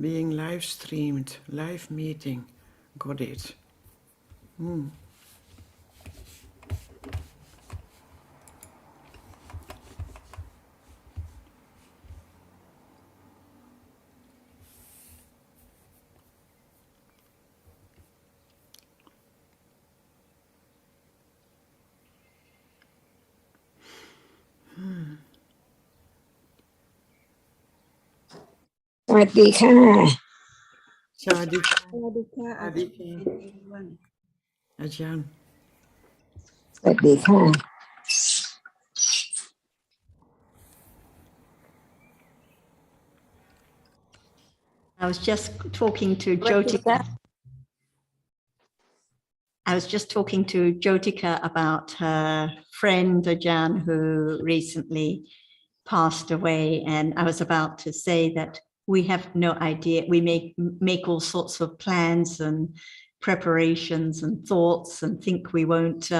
being live streamed, live meeting. Got it. Sadika, Ajahn. I was just talking to Jyotika. I was just talking to Jyotika about her friend Ajahn who recently passed away, and I was about to say that we have no idea. We make all sorts of plans and preparations and thoughts and think we won't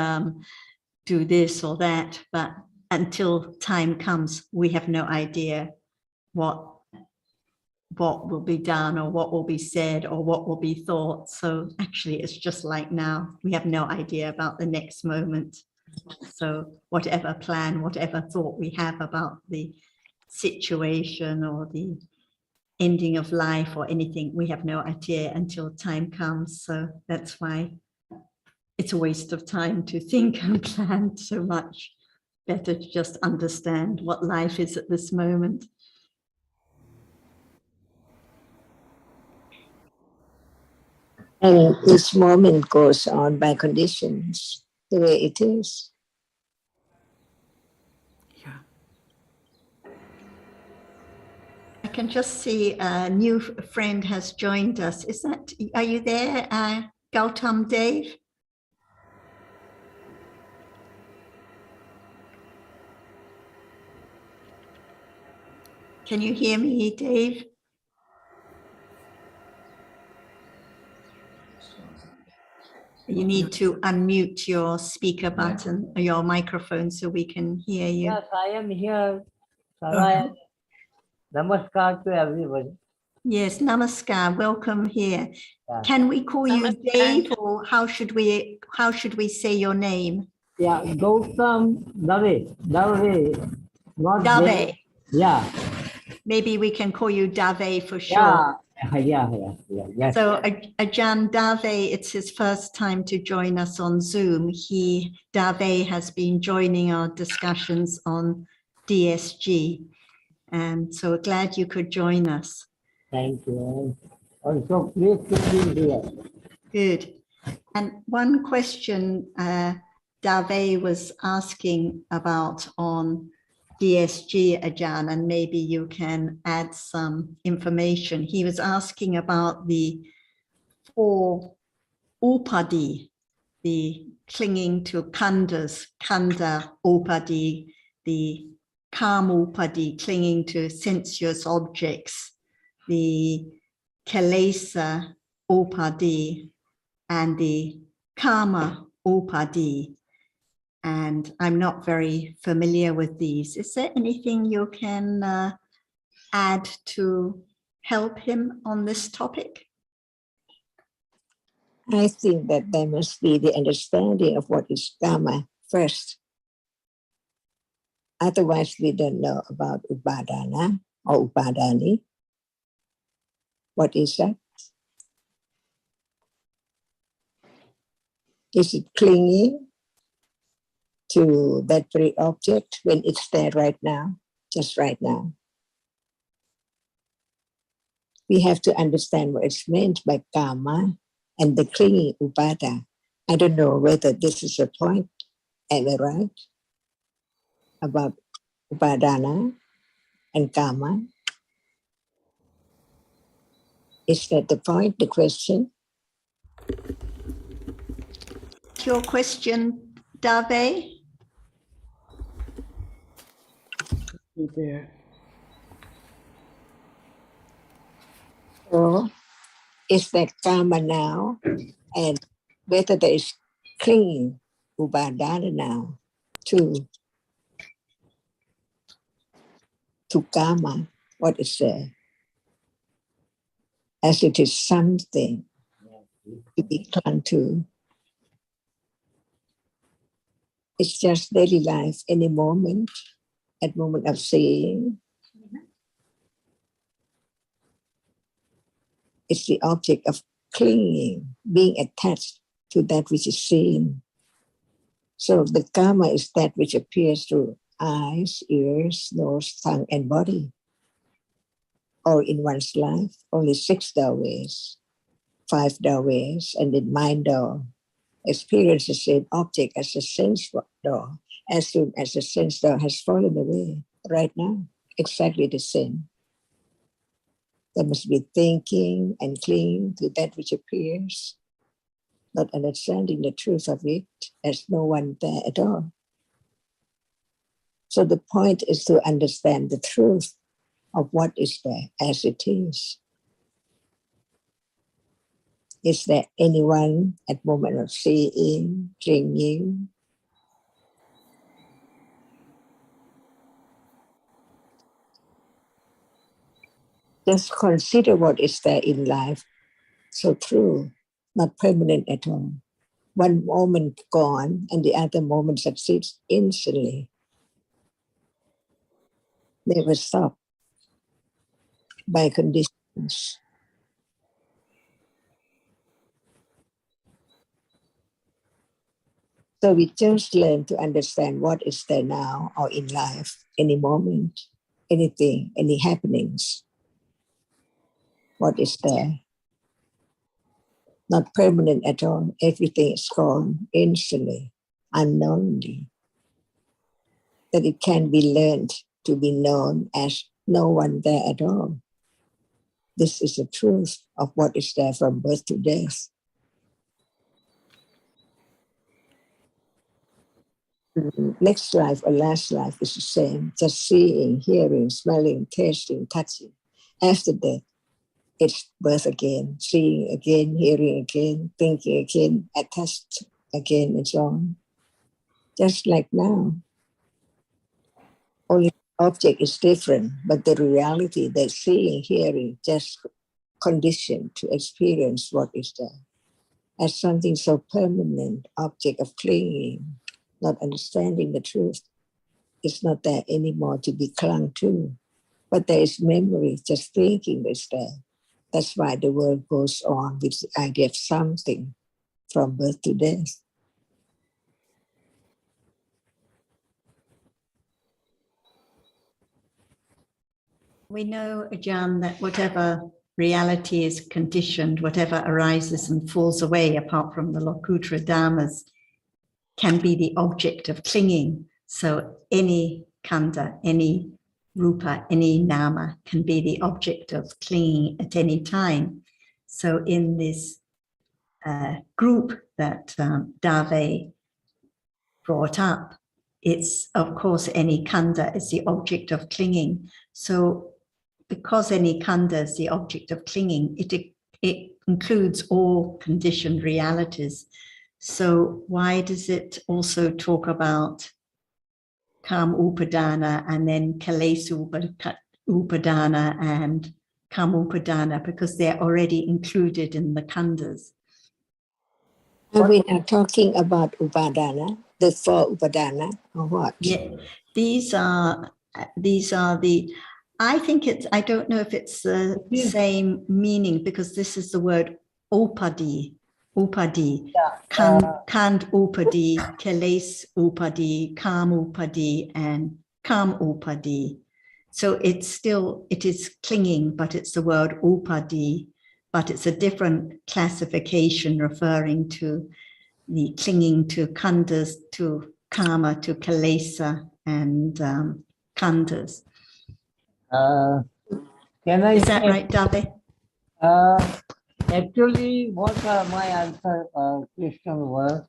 do this or that, but until time comes, we have no idea what will be done or what will be said or what will be thought. So actually it's just like now, we have no idea about the next moment. So whatever plan, whatever thought we have about the situation or the ending of life or anything, we have no idea until time comes. So that's why it's a waste of time to think and plan so much. Better to just understand what life is at this moment. And each moment goes on by conditions, the way it is. Yeah. I can just see a new friend has joined us. Are you there, Gautam Dave? Can you hear me, Dave? You need to unmute your speaker button or your microphone so we can hear you. Yes, I am here. Saraya. Namaskar to everybody. Yes, namaskar. Welcome here. Yeah. Can we call you Dave, or how should we say your name? Yeah, Gautam Dave. Dave. Not Dave. Dave. Yeah. Maybe we can call you Dave for sure. Yeah. Yes. So Ajahn Dave, it's his first time to join us on Zoom. Dave has been joining our discussions on DSG. And so glad you could join us. Thank you. Also, please to be here. Good. And one question Dave was asking about on DSG, Ajahn, and maybe you can add some information. He was asking about the 4 upadi, the clinging to khandas, khanda upadi, the kama upadi, clinging to sensuous objects, the kilesa upadi, and the kama upadi. And I'm not very familiar with these. Is there anything you can add to help him on this topic? I think that there must be the understanding of what is Dhamma first. Otherwise, we don't know about Upadana or Upadani. What is that? Is it clinging to that very object when it's there right now, just right now? We have to understand what it's meant by karma and the clinging upada. I don't know whether this is a point. Am I right? About upadana and karma. Is that the point, the question? Your question, Dave? There. Or is that karma now, and whether there is clinging upadana now to karma? What is there? as it is something to be clung to. It's just daily life, any moment, at moment of seeing. It's the object of clinging, being attached to that which is seen. So the karma is that which appears through eyes, ears, nose, tongue, and body. Or in one's life, only 6 doorways, 5 doorways, and in mind door. Experience the same object as the sense door. As soon as the sense door has fallen away, right now, exactly the same. There must be thinking and clinging to that which appears, not understanding the truth of it as no one there at all. So the point is to understand the truth of what is there as it is. Is there anyone at moment of seeing, clinging? Just consider what is there in life. So true, not permanent at all. One moment gone and the other moment succeeds instantly. Never stop by conditions. So we just learn to understand what is there now or in life, any moment, anything, any happenings. What is there? Not permanent at all. Everything is gone instantly, unknowingly. That it can be learned to be known as no one there at all. This is the truth of what is there from birth to death. Next life or last life is the same, just seeing, hearing, smelling, tasting, touching. After death, it's birth again, seeing again, hearing again, thinking again, attached again, and so on. Just like now. Only object is different, but the reality, the seeing, hearing, just conditioned to experience what is there. As something so permanent, object of clinging, not understanding the truth. It's not there anymore to be clung to. But there is memory, just thinking is there. That's why the world goes on with the idea of something from birth to death. We know, Ajahn, that whatever reality is conditioned, whatever arises and falls away apart from the Lokutra Dhammas, can be the object of clinging. So any khandha, any rupa, any nama can be the object of clinging at any time. So in this group that Dave brought up, it's of course any khandha is the object of clinging. So because any khandha is the object of clinging, it includes all conditioned realities. So why does it also talk about Kam Upadana and then Kalesu Upadana and Kam Upadana? Because they're already included in the khandhas. Are we now talking about Upadana, the 4 Upadana, or what? Yeah, these are the, I think it's, I don't know if it's the same meaning, because this is the word upadi, kand upadi, keles upadi, kam upadi, and kam upadi. So it's still, it is clinging, but it's the word upadi, but it's a different classification referring to the clinging to khandhas, to karma, to kalesa, and khandhas. Can I Is that say, right, Dave? Actually, what my answer, question was,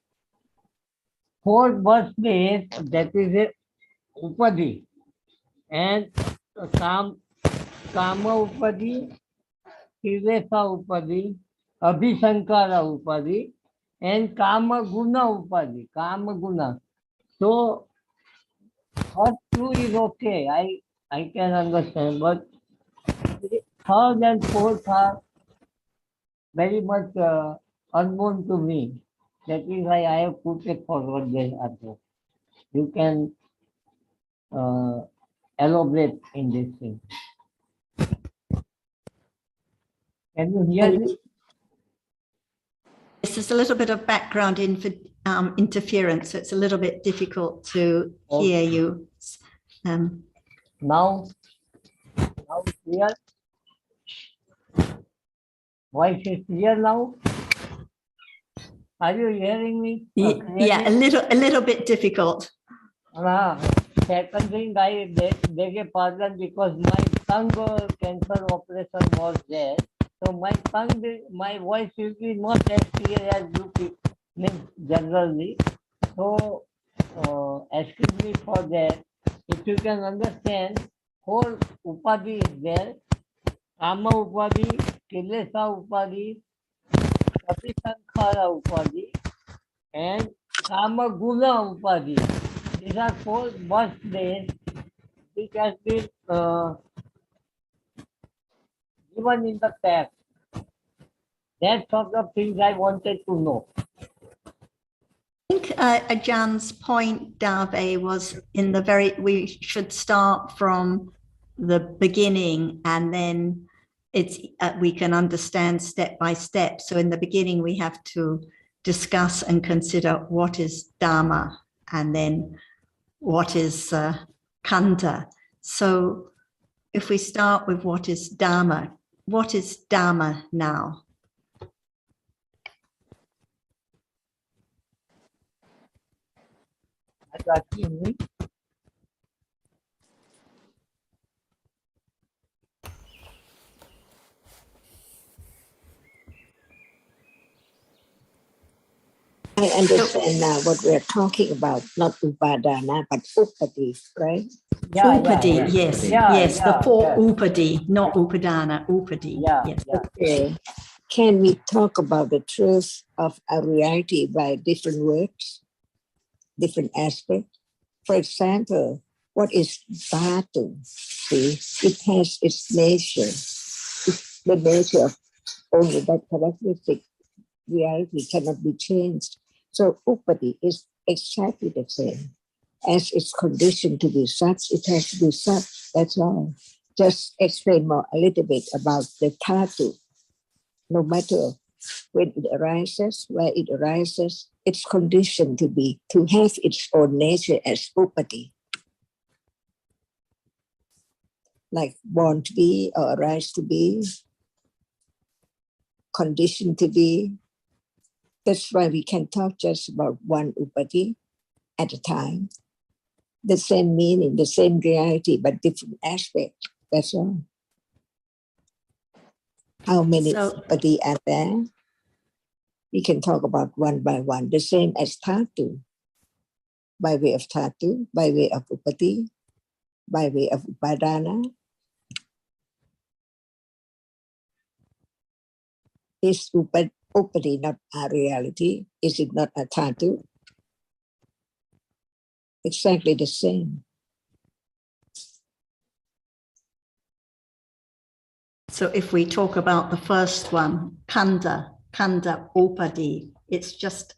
4 birthdays, that is a upadi, and kama upadi, kilesa upadi, abhisankara upadi, and kama guna upadi, kama guna. So, first 2 is okay, I can understand, but 3rd and 4th are very much unknown to me. That is why I have put it forward this answer. You can elaborate in this thing. Can you hear me? Yes, there's a little bit of background interference, so it's a little bit difficult to hear you. Now clear? Voice is clear now? Are you hearing me? Yeah, a little bit difficult. Second thing, I beg a pardon because my tongue cancer operation was there. So my tongue, my voice will be not as clear as you mean generally. So excuse me for that. If you can understand, whole upadhi is there. Kama upadhi, kilesa upadhi, Sapisankhara upadhi, and Kama guna upadhi. These are 4 birthdays which has been given in the text. That sort of things I wanted to know. I think Ajan's point, Dave, was we should start from the beginning and then we can understand step by step. So in the beginning, we have to discuss and consider what is Dhamma and then what is Khandha. So if we start with what is Dhamma now? I understand now what we're talking about, not upadana, but upadi, right? Upadi, yes, the 4 upadi, not upadana, upadi. Yes. Okay. Can we talk about the truth of a reality by different words, different aspects? For example, what is dhatu? See, it has its nature. It's the nature of only that characteristic. Reality cannot be changed. So upadi is exactly the same. As it's conditioned to be such, it has to be such. That's all. Just explain more a little bit about the dhatu. No matter when it arises, where it arises, it's conditioned to have its own nature as upadi. Like born to be or arise to be, conditioned to be. That's why we can talk just about one upadi at a time. The same meaning, the same reality, but different aspects. That's all. How many upadi are there? We can talk about one by one. The same as dhatu. By way of dhatu, by way of upadi, by way of upadana. Is upadi not a reality? Is it not a dhatu? Exactly the same. So if we talk about the first one, Khandha upadi, it's just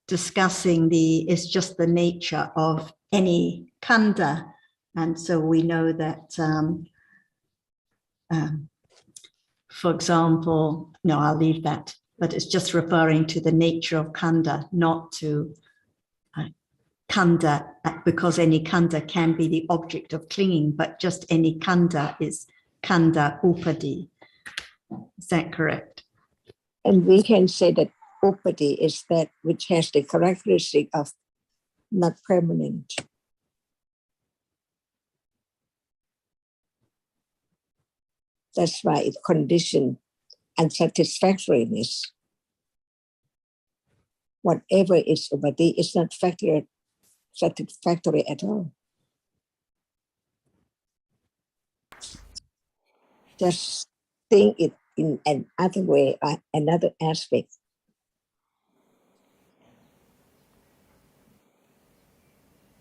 discussing it's just the nature of any Khandha. And so we know that, for example, no, I'll leave that, but it's just referring to the nature of Khandha, not to Khandha, because any Khandha can be the object of clinging, but just any Khandha is Khandha upadi. Is that correct? And we can say that upadi is that which has the characteristic of not permanent. That's why it conditioned unsatisfactoriness. Whatever is upadi is not satisfactory at all. Just think it in another way, another aspect.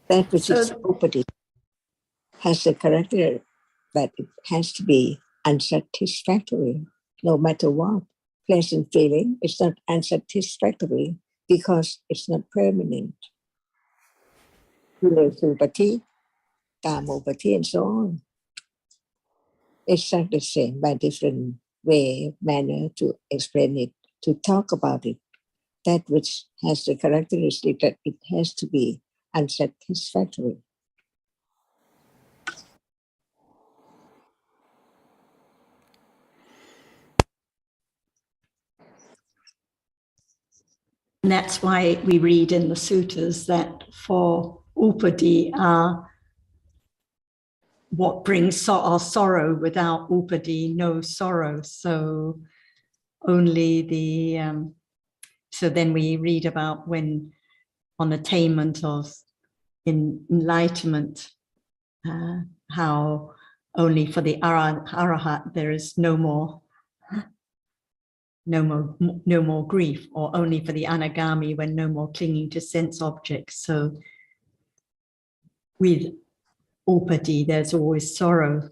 That which is upadi has the character that it has to be unsatisfactory, no matter what. pleasant feeling. It's not unsatisfactory because it's not permanent. Kilesupati, Kamopati, and so on. Exactly the same by different way, manner to explain it, to talk about it. That which has the characteristic that it has to be unsatisfactory. And that's why we read in the suttas that for upadi are what brings sorrow. Without upadi, no sorrow. So only the so then we read about when on attainment of enlightenment, how only for the arahat there is no more grief, or only for the anagami when no more clinging to sense objects. So with upadi, there's always sorrow,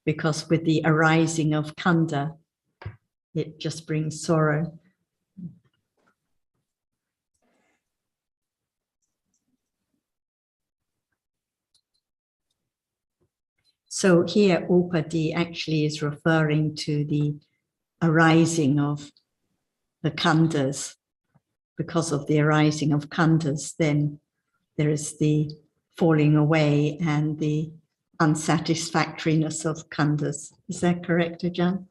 because with the arising of khandha, it just brings sorrow. So here, upadi actually is referring to the arising of the khandhas. Because of the arising of khandhas, then there is the falling away and the unsatisfactoriness of khandhas. Is that correct, Ajahn?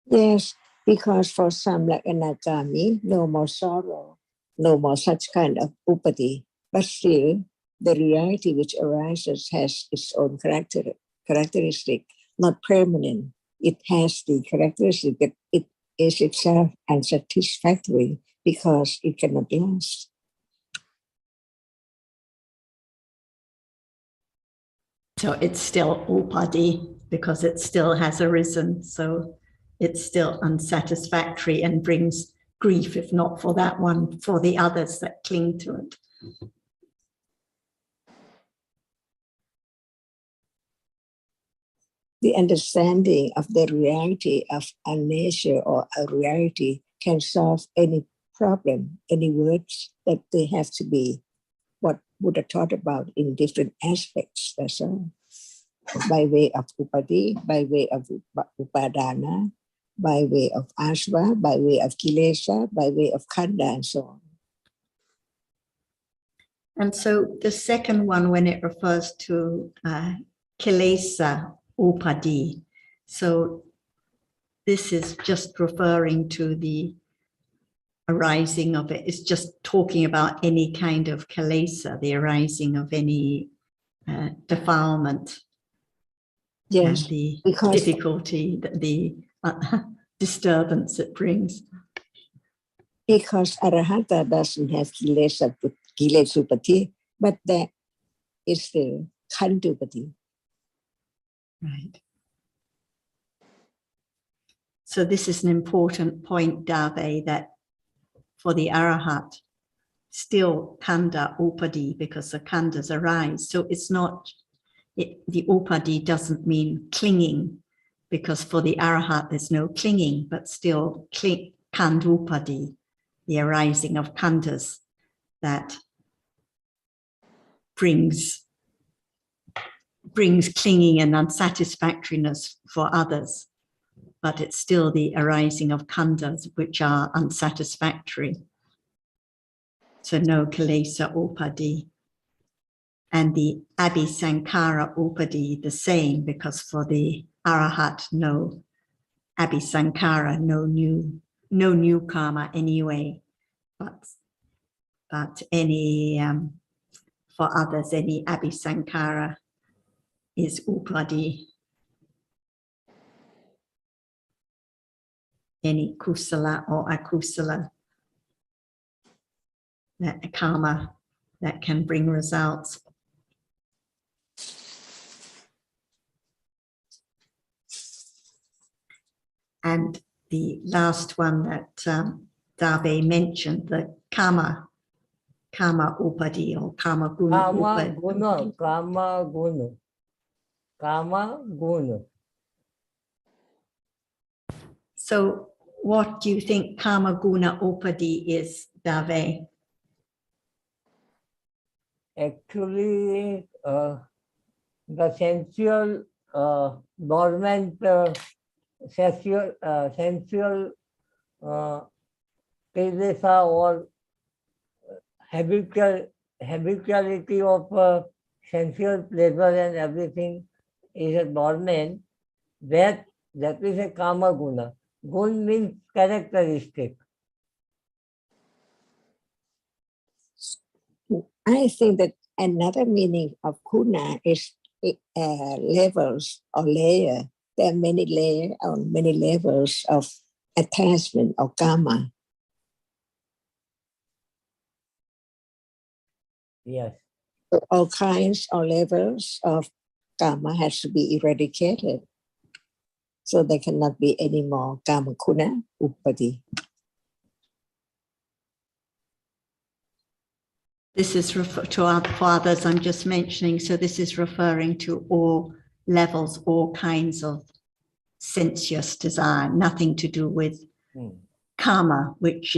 Yes, because for some like anagami, no more sorrow, no more such kind of upadi. But still, the reality which arises has its own characteristic, not permanent. It has the characteristic that it is itself unsatisfactory because it cannot last. So it's still upadi because it still has arisen. So it's still unsatisfactory and brings grief, if not for that one, for the others that cling to it. The understanding of the reality of a nature or a reality can solve any problem, any words that they have to be what Buddha taught about in different aspects. That's all. By way of upadi, by way of upadana, by way of asva, by way of kilesa, by way of khandha, and so on. And so the second one, when it refers to kilesa upadi, so this is just referring to the arising of it. It's just talking about any kind of kilesa, the arising of any defilement. Yes, and the because difficulty, the disturbance it brings. Because arahanta doesn't have kilesupati, but that is the khandupati. Right. So this is an important point, Dave, that for the arahat, still khandha upadi, because the khandhas arise. So it's not, the upadi doesn't mean clinging, because for the arahat there's no clinging, but still khandupadi, the arising of khandhas that brings clinging and unsatisfactoriness for others, but it's still the arising of khandhas which are unsatisfactory. So no kilesa upadi. And the abhisankara upadi the same, because for the arahat no abhisankara, no new karma anyway, but any for others any abhisankara is upadi. Any kusala or akusala, that karma that can bring results. And the last one that Dave mentioned, the karma upadi or karma guna upadi. So what do you think Kama Guna Upadi is, Dave? Actually, the sensual, dormant, sensual Tejasa or habituality of sensual pleasure and everything is a dormant, that is a Kama Guna. Gun means characteristic. I think that another meaning of guna is levels or layer. There are many layers or many levels of attachment or karma. Yes. So all kinds or levels of karma has to be eradicated. So there cannot be any more kama guna upadi. This is to our fathers I'm just mentioning. So this is referring to all levels, all kinds of sensuous desire, nothing to do with karma, which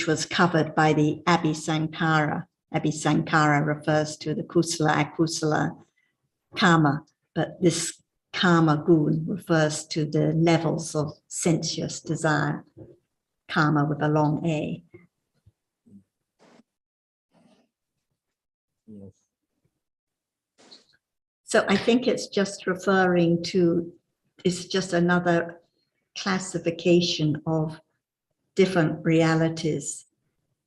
was covered by the Abhisankara. Abhisankara refers to the kusala, akusala, karma, but this karma gun refers to the levels of sensuous desire, karma with a long A. Yes. So I think it's just referring to, it's just another classification of different realities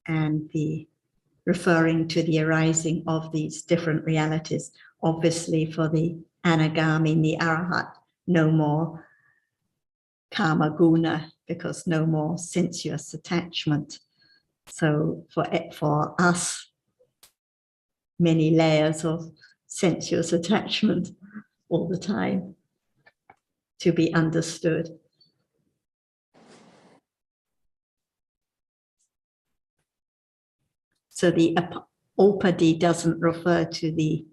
and the referring to the arising of these different realities. Obviously for the anagami, the arahat, no more karma guna because no more sensuous attachment. So for us, many layers of sensuous attachment all the time to be understood. So the upadi doesn't refer to the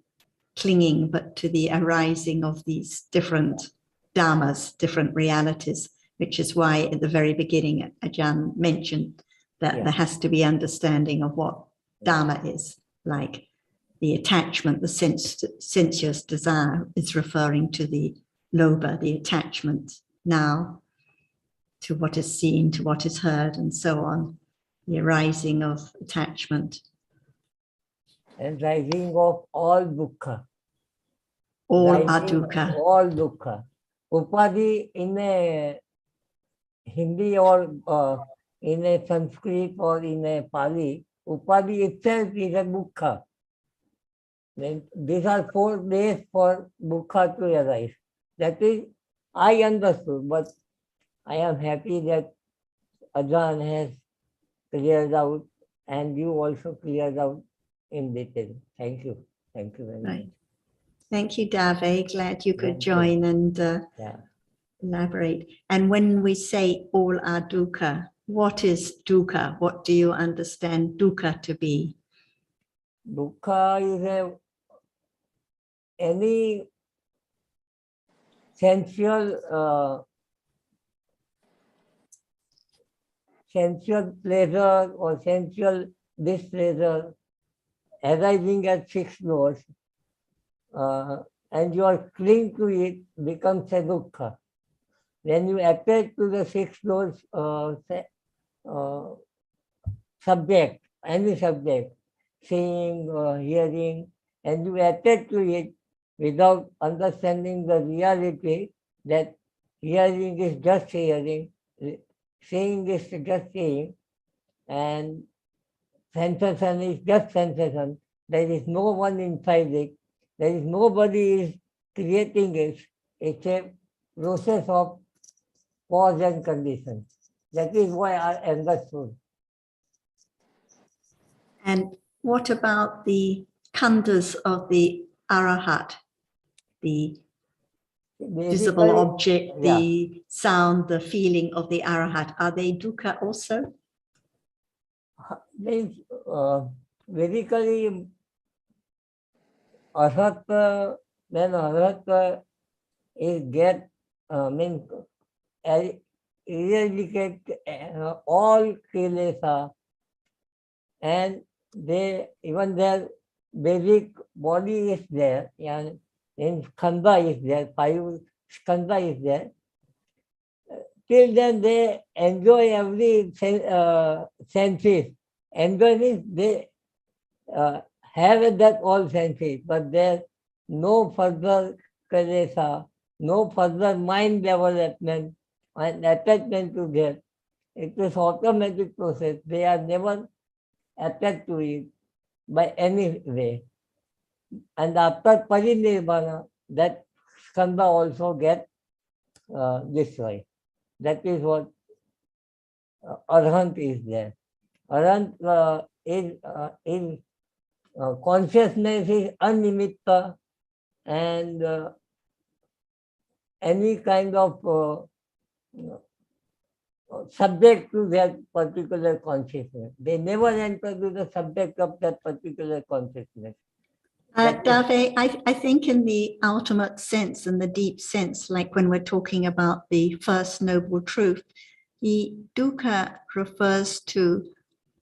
clinging, but to the arising of these different dhammas, different realities, which is why at the very beginning, Ajahn mentioned that there has to be understanding of what dhamma is, like the attachment, the sensuous desire is referring to the lobha, the attachment now to what is seen, to what is heard, and so on, the arising of attachment. And rising of all dukkha. All are Rising dukkha. all dukkha. Upadi in a Hindi or in a Sanskrit or in a Pali, upadi itself is a dukkha. Then these are 4 days for dukkha to arise. That is, I understood, but I am happy that Ajahn has cleared out and you also cleared out in detail. Thank you. Thank you very much. Right. Thank you, Dave. Glad you could Thank you. join and elaborate. And when we say all are dukkha, what is dukkha? What do you understand dukkha to be? Dukkha is any sensual pleasure or sensual displeasure arising at 6 doors, and you are cling to it, becomes a dukkha. When you attach to the 6 doors subject, any subject, seeing or hearing, and you attach to it without understanding the reality that hearing is just hearing, seeing is just seeing, and sensation is just sensation. There is no one inside it. There is nobody is creating it. It's a process of cause and condition. That is why I understood. And what about the khandhas of the arahat, the visible object, the sound, the feeling of the arahat? Are they dukkha also? Means basically arhat, when arhat is get means eradicate all kilesa, and they even their basic body is there, and in skandha is there, 5 skandha is there. Till then they enjoy every senses. Enjoy means they have that all senses, but there's no further kilesa, no further mind development and attachment to that. It is automatic process. They are never attached to it by any way. And after parinirvana, that skandha also get destroyed. That is what arhant is there. Arhant is consciousness is unimitta, and any kind of subject to that particular consciousness. They never enter to the subject of that particular consciousness. Dave, I think in the ultimate sense and the deep sense, like when we're talking about the first noble truth, the dukkha refers to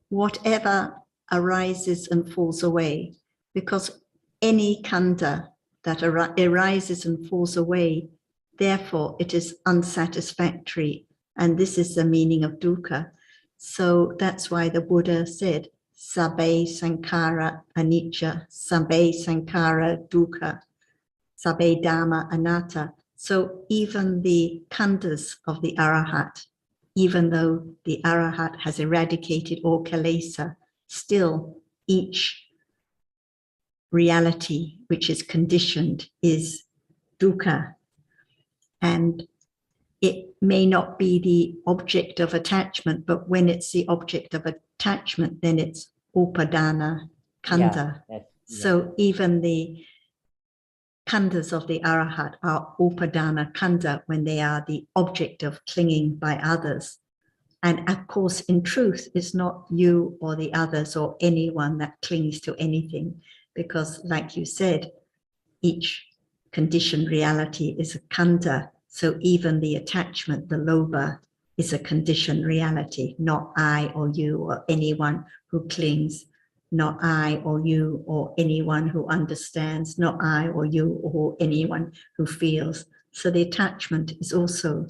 whatever arises and falls away, because any khandha that arises and falls away, therefore it is unsatisfactory. And this is the meaning of dukkha. So that's why the Buddha said, Sabbe Sankara Anicca, Sabbe Sankara Dukkha, Sabbe Dhamma Anatta. So even the khandhas of the Arahat, even though the Arahat has eradicated all kilesa, still each reality which is conditioned is dukkha. And it may not be the object of attachment, but when it's the object of attachment, then it's upadana khandha. Yeah, so even the khandhas of the Arahat are upadana khandha when they are the object of clinging by others. And of course, in truth, it's not you or the others or anyone that clings to anything, because like you said, each conditioned reality is a khandha. So even the attachment, the lobha, is a conditioned reality, not I or you or anyone who clings, not I or you or anyone who understands, not I or you or anyone who feels. So the attachment is also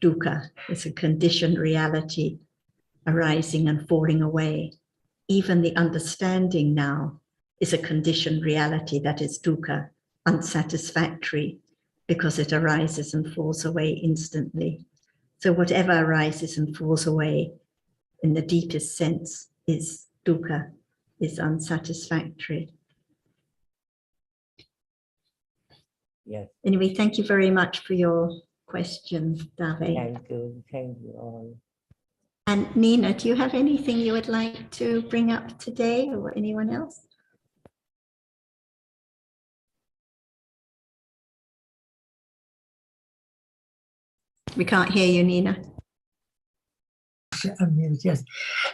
dukkha. It's a conditioned reality arising and falling away. Even the understanding now is a conditioned reality that is dukkha, unsatisfactory, because it arises and falls away instantly. So whatever arises and falls away in the deepest sense is dukkha, is unsatisfactory. Yes. Anyway, thank you very much for your question, Dave. Thank you all. And Nina, do you have anything you would like to bring up today, or anyone else? We can't hear you, Nina. Yes.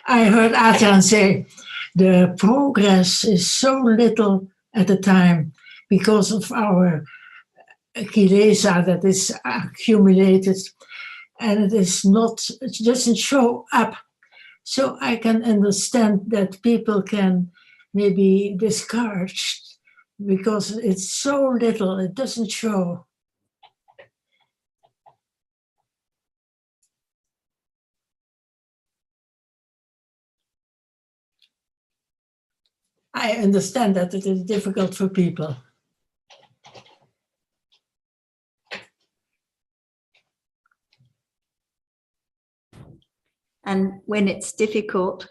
I heard Ajahn say the progress is so little at the time because of our kilesa that is accumulated, and it is not, it doesn't show up. So I can understand that people can maybe discouraged because it's so little, it doesn't show. I understand that it is difficult for people. And when it's difficult,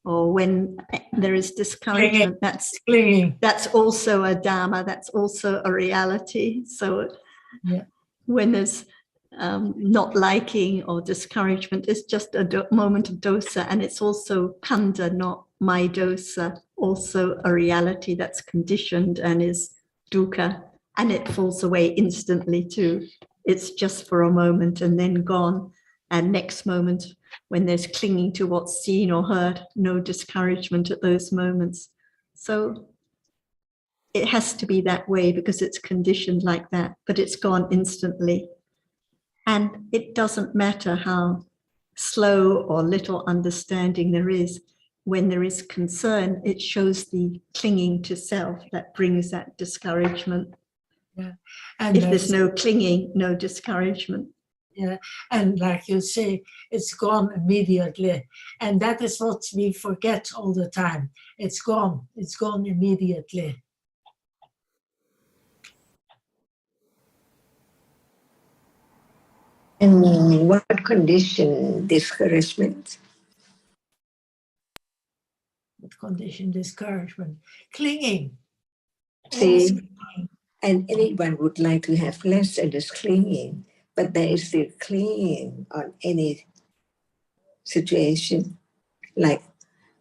or when there is discouragement, that's also a dharma, that's also a reality. So yeah, when there's not liking or discouragement, it's just a moment of dosa, and it's also khandha, not my dosa, also a reality that's conditioned and is dukkha, and it falls away instantly too. It's just for a moment and then gone, and next moment, when there's clinging to what's seen or heard, no discouragement at those moments. So it has to be that way because it's conditioned like that, but it's gone instantly. And it doesn't matter how slow or little understanding there is. When there is concern, it shows the clinging to self that brings that discouragement. Yeah. And if there's no clinging, no discouragement. Yeah, and like you say, it's gone immediately. And that is what we forget all the time. It's gone immediately. And what condition discouragement? What condition discouragement? Clinging. See, Clinging. and anyone would like to have less of this clinging, but there is still clinging on any situation. Like,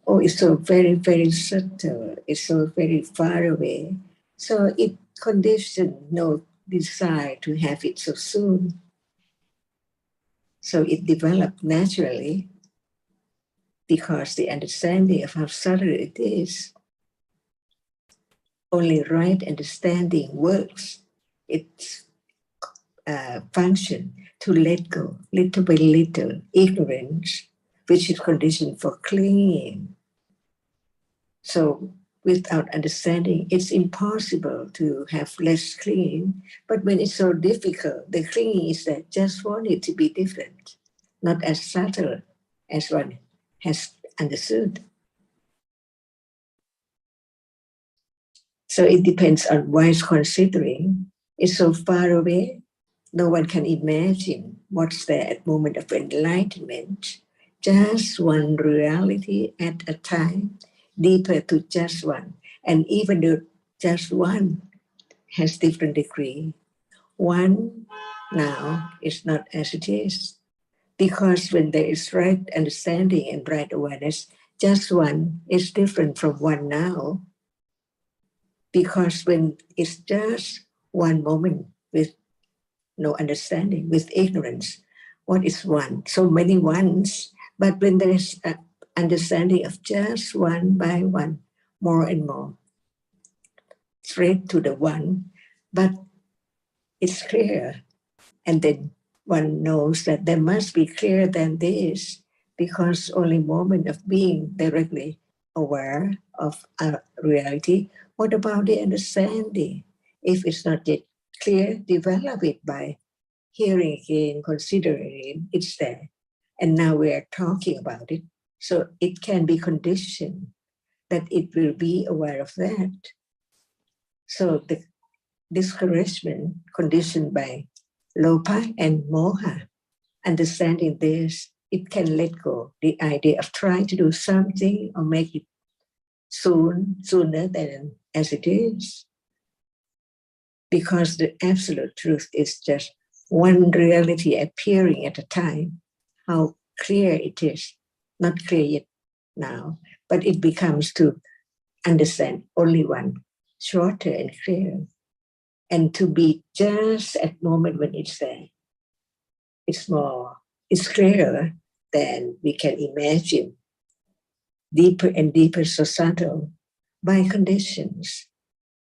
oh, it's so very, very subtle. It's so very far away. So it conditions no desire to have it so soon. So it developed naturally because the understanding of how subtle it is. Only right understanding works. Its function to let go, little by little, ignorance, which is conditioned for clinging. So without understanding, it's impossible to have less clinging. But when it's so difficult, the clinging is that just want it to be different, not as subtle as one has understood. So it depends on wise considering. It's so far away, no one can imagine what's there at moment of enlightenment. Just one reality at a time, deeper to just one. And even though just one has different degree, one now is not as it is. Because when there is right understanding and right awareness, just one is different from one now. Because when it's just one moment with no understanding, with ignorance, what is one? So many ones. But when there is an understanding of just one by one, more and more, straight to the one, but it's clear. And then one knows that there must be clearer than this, because only moment of being directly aware of a reality. What about the understanding? If it's not yet clear, develop it by hearing again, considering it's there. And now we are talking about it. So it can be conditioned that it will be aware of that. So the discouragement conditioned by lopa and moha, understanding this, it can let go the idea of trying to do something or make it sooner than as it is. Because the absolute truth is just one reality appearing at a time. How clear it is, not clear yet now, but it becomes to understand only one, shorter and clearer. And to be just at the moment when it's there, it's clearer than we can imagine. Deeper and deeper, so subtle by conditions.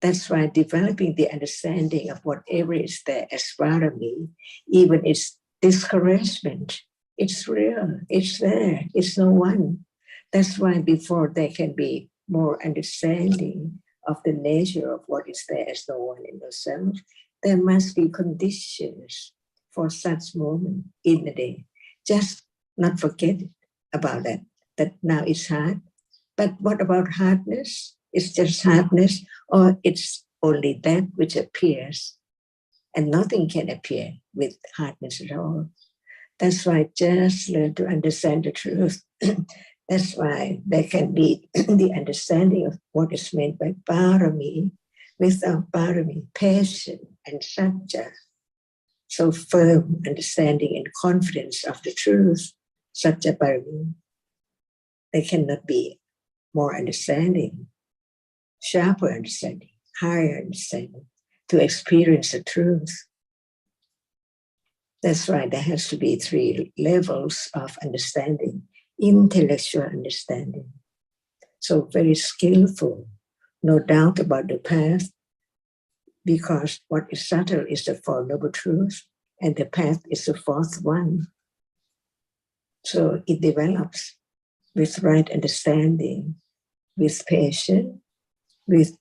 That's why developing the understanding of whatever is there as parami, even its discouragement, it's real, it's there, it's no one. That's why before there can be more understanding of the nature of what is there as no one in yourself, there must be conditions for such moment in the day. Just not forget about that now it's hard. But what about hardness? It's just hardness, or it's only that which appears, and nothing can appear with hardness at all. That's why just learn to understand the truth. That's why there can be the understanding of what is meant by parami, without parami, passion and satya. So firm understanding and confidence of the truth, satya parami. There cannot be more understanding, sharper understanding, higher understanding, to experience the truth. That's why there has to be 3 levels of understanding. Intellectual understanding. So very skillful, no doubt about the path, because what is subtle is the Four Noble Truths. and the path is the fourth one. So it develops with right understanding, with patience, with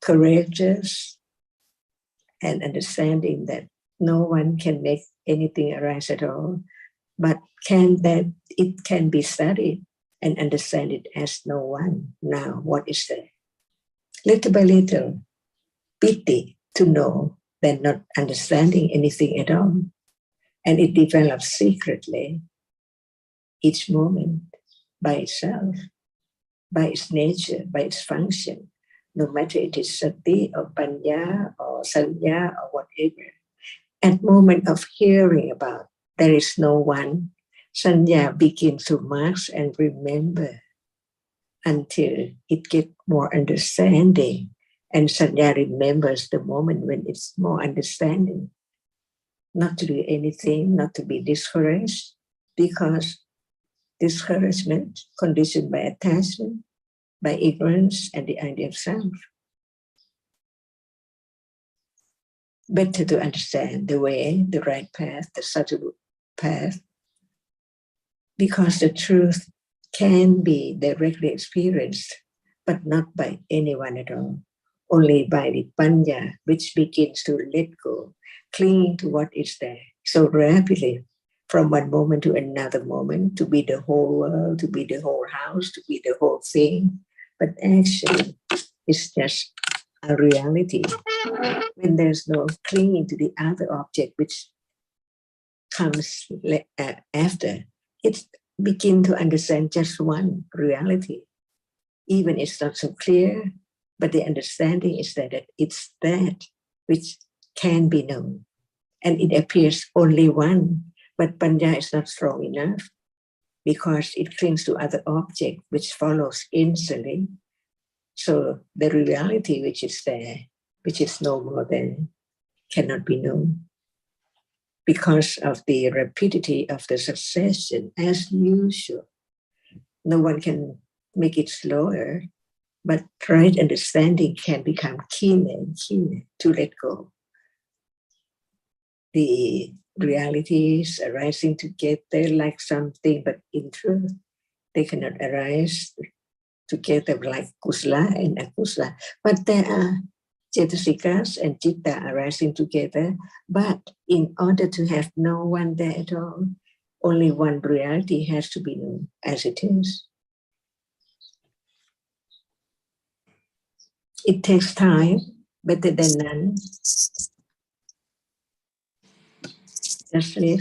courageous, and understanding that no one can make anything arise at all, but it can be studied and understand it as no one. Now, what is there? Little by little, pity to know than not understanding anything at all. And it develops secretly, each moment, by itself, by its nature, by its function, no matter it is sati or panya or sanya or whatever. At moment of hearing about there is no one, sanya begins to mark and remember until it gets more understanding. And sanya remembers the moment when it's more understanding. Not to do anything, not to be discouraged, because discouragement conditioned by attachment, by ignorance and the idea of self. Better to understand the way, the right path, the subtle path, because the truth can be directly experienced, but not by anyone at all. Only by the panya, which begins to let go, clinging to what is there so rapidly, from one moment to another moment, to be the whole world, to be the whole house, to be the whole thing. But actually, it's just a reality. When there's no clinging to the other object which comes after, it begin to understand just one reality. Even it's not so clear, but the understanding is that it's that which can be known. And it appears only one, but panya is not strong enough because it clings to other object which follows instantly. So the reality which is there, which is no more than, cannot be known. Because of the rapidity of the succession, as usual, no one can make it slower, but right understanding can become keener and keener to let go. The realities arising together like something, but in truth, they cannot arise together like kusala and akusala. But there are cetasikas and citta arising together. But in order to have no one there at all, only one reality has to be known as it is. It takes time, better than none. Just live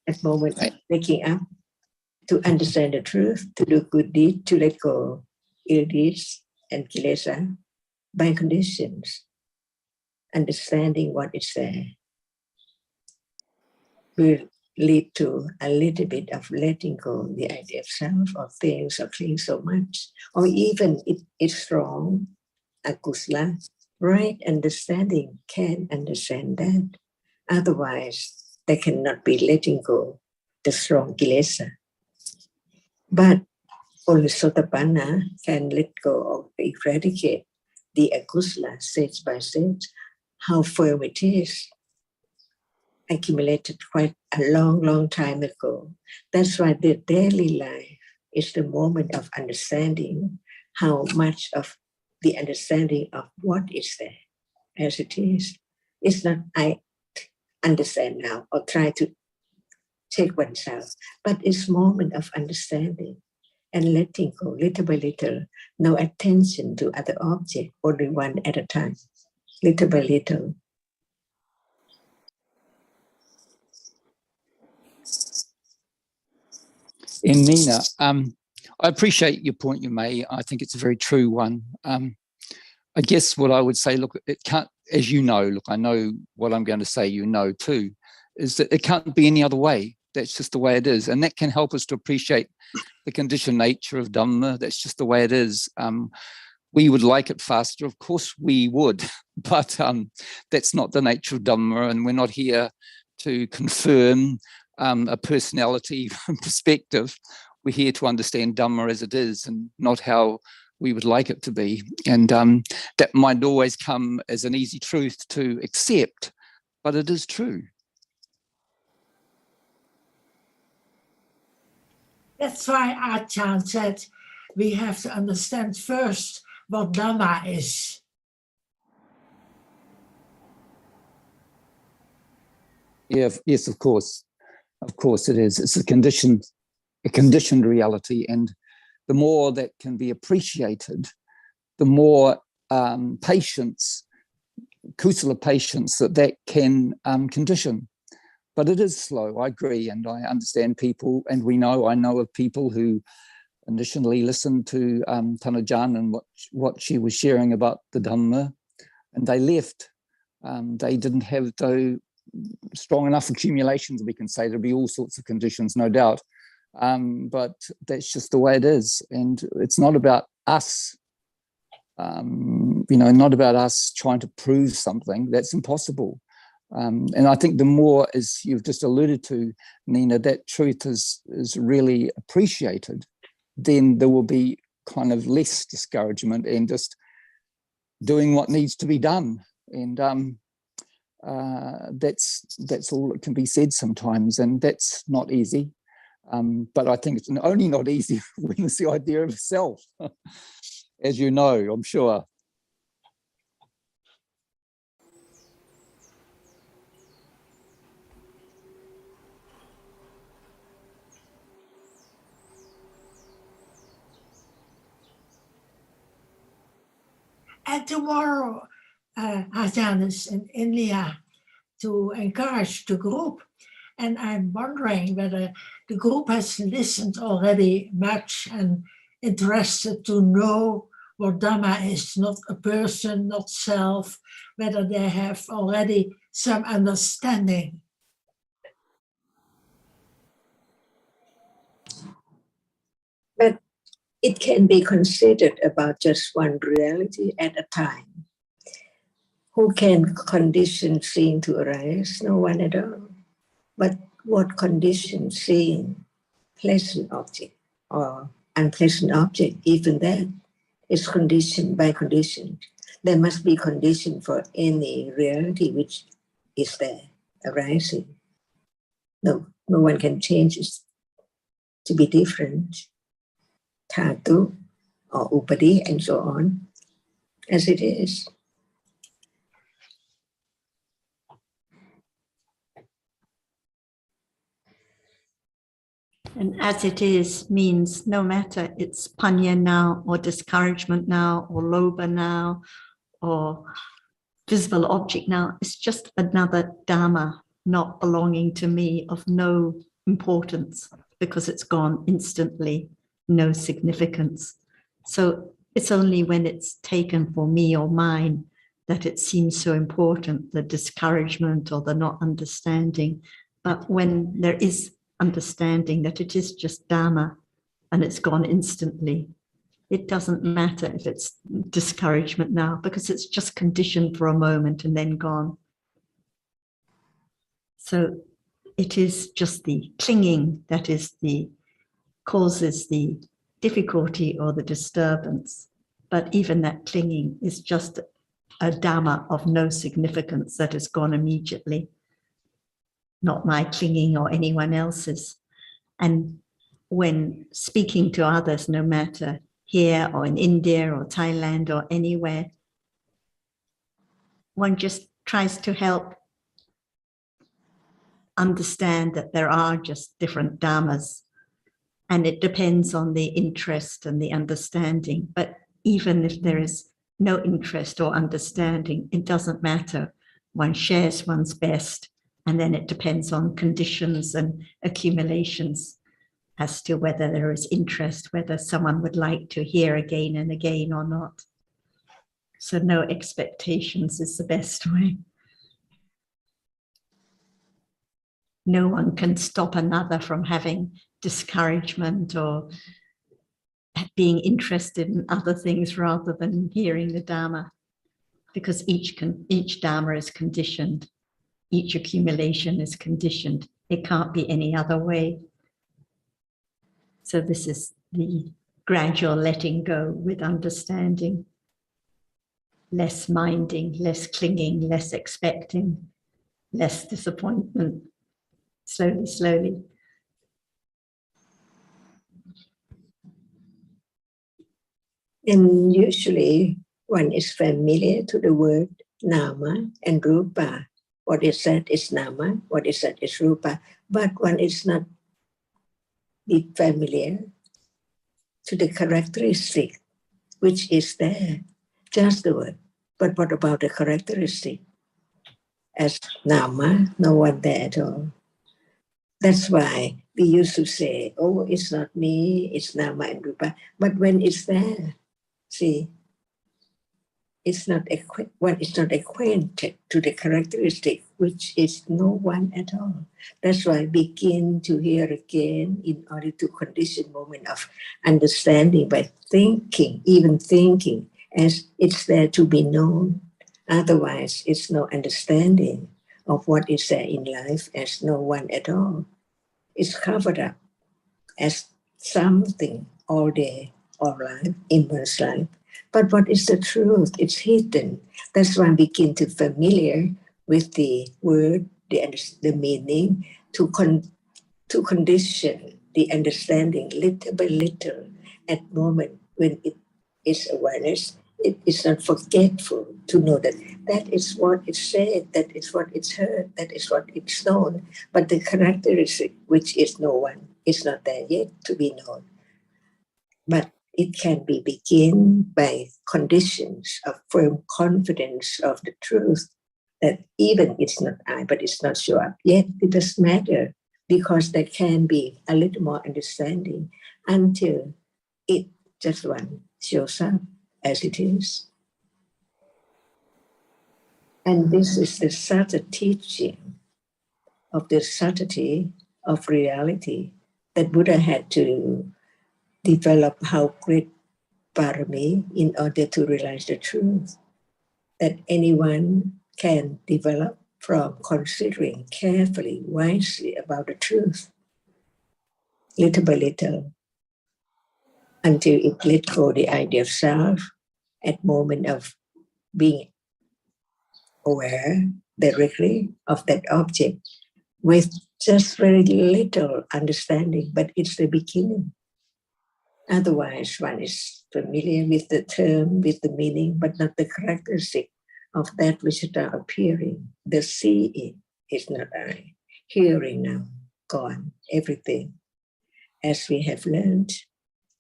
at moment of waking up to understand the truth, to do good deeds, to let go ill deeds and kilesa by conditions. Understanding what is there will lead to a little bit of letting go the idea of self or things or things so much, or even it is strong, akusala. Right understanding can understand that. Otherwise, they cannot be letting go the strong kilesa. But only Sotapanna can let go or eradicate the akusala stage by stage. How firm it is, accumulated quite a long, long time ago. That's why the daily life is the moment of understanding how much of the understanding of what is there as it is. It's not I understand now or try to take oneself, but it's moment of understanding and letting go little by little, no attention to other objects, only one at a time, little by little. And Nina, I appreciate your point you made. I think it's a very true one. I guess what I would say, look, it can't, as you know, look, I know what I'm going to say, you know too, is that it can't be any other way. That's just the way it is. And that can help us to appreciate the conditioned nature of Dhamma. That's just the way it is. We would like it faster. Of course we would, but that's not the nature of Dhamma. And we're not here to confirm a personality perspective. We're here to understand Dhamma as it is and not how we would like it to be. And that might always come as an easy truth to accept, but it is true. That's why Achan said we have to understand first what Dhamma is. Yeah, yes, of course. Of course it is. It's a conditioned reality. And the more that can be appreciated, the more patience, kusala patience that can condition. But it is slow, I agree. And I understand people, and I know of people who initially listened to Tanajan and what she was sharing about the Dhamma, and they left. They didn't have those strong enough accumulations, we can say. There'll be all sorts of conditions, no doubt. But that's just the way it is. And it's not about us, not about us trying to prove something. That's impossible. And I think the more, as you've just alluded to, Nina, that truth is really appreciated, then there will be kind of less discouragement and just doing what needs to be done. And that's all that can be said sometimes, and that's not easy. But I think it's only not easy when it's the idea of self, as you know, I'm sure. And tomorrow, Ajahn is in India to encourage the group. And I'm wondering whether the group has listened already much and interested to know what Dhamma is, not a person, not self, whether they have already some understanding. But it can be considered about just one reality at a time. Who can condition seeing to arise? No one at all. But what condition seeing pleasant object or unpleasant object, even that is conditioned by condition. There must be condition for any reality which is there, arising. No one can change it to be different. Dhatu or upadi and so on, as it is. And as it is means no matter it's panya now or discouragement now or lobha now or visible object now, it's just another Dhamma not belonging to me, of no importance, because it's gone instantly, no significance. So it's only when it's taken for me or mine that it seems so important, the discouragement or the not understanding. But when there is understanding that it is just Dhamma and it's gone instantly, it doesn't matter if it's discouragement now, because it's just conditioned for a moment and then gone. So it is just the clinging that causes the difficulty or the disturbance. But even that clinging is just a Dhamma of no significance that has gone immediately, not my clinging or anyone else's. And when speaking to others, no matter here or in India or Thailand or anywhere, one just tries to help understand that there are just different dhammas, and it depends on the interest and the understanding. But even if there is no interest or understanding, it doesn't matter. One shares one's best, and then it depends on conditions and accumulations as to whether there is interest, whether someone would like to hear again and again or not. So no expectations is the best way. No one can stop another from having discouragement or being interested in other things rather than hearing the Dhamma, because each Dhamma is conditioned. Each accumulation is conditioned. It can't be any other way. So this is the gradual letting go with understanding, less minding, less clinging, less expecting, less disappointment, slowly, slowly. And usually one is familiar to the word nama and rupa. What is that is nama, what is that is rupa. But one is not familiar to the characteristic which is there, just the word. But what about the characteristic? As nama, no one there at all. That's why we used to say, oh, it's not me, it's nama and rupa. But when it's there, see, it's not one is not acquainted to the characteristic, which is no one at all. That's why begin to hear again in order to condition moment of understanding by thinking, even thinking as it's there to be known. Otherwise, it's no understanding of what is there in life as no one at all. It's covered up as something all day, all life, in one's life. But what is the truth? It's hidden. That's why I begin to familiar with the word, the meaning, to condition the understanding little by little at moment when it is awareness. It is not forgetful to know that that is what it's said, that is what it's heard, that is what it's known. But the characteristic, which is no one, is not there yet to be known. But it can be begin by conditions of firm confidence of the truth that even it's not I, but it's not show up yet. It doesn't matter because there can be a little more understanding until it just one shows up as it is. And this is the subtle teaching of the subtlety of reality that Buddha had to develop how great parami in order to realize the truth that anyone can develop from considering carefully, wisely about the truth, little by little, until it let go the idea of self at moment of being aware directly of that object with just very little understanding, but it's the beginning. Otherwise, one is familiar with the term, with the meaning, but not the characteristic of that which is now appearing. The seeing is not I. Hearing now, gone, everything. As we have learned,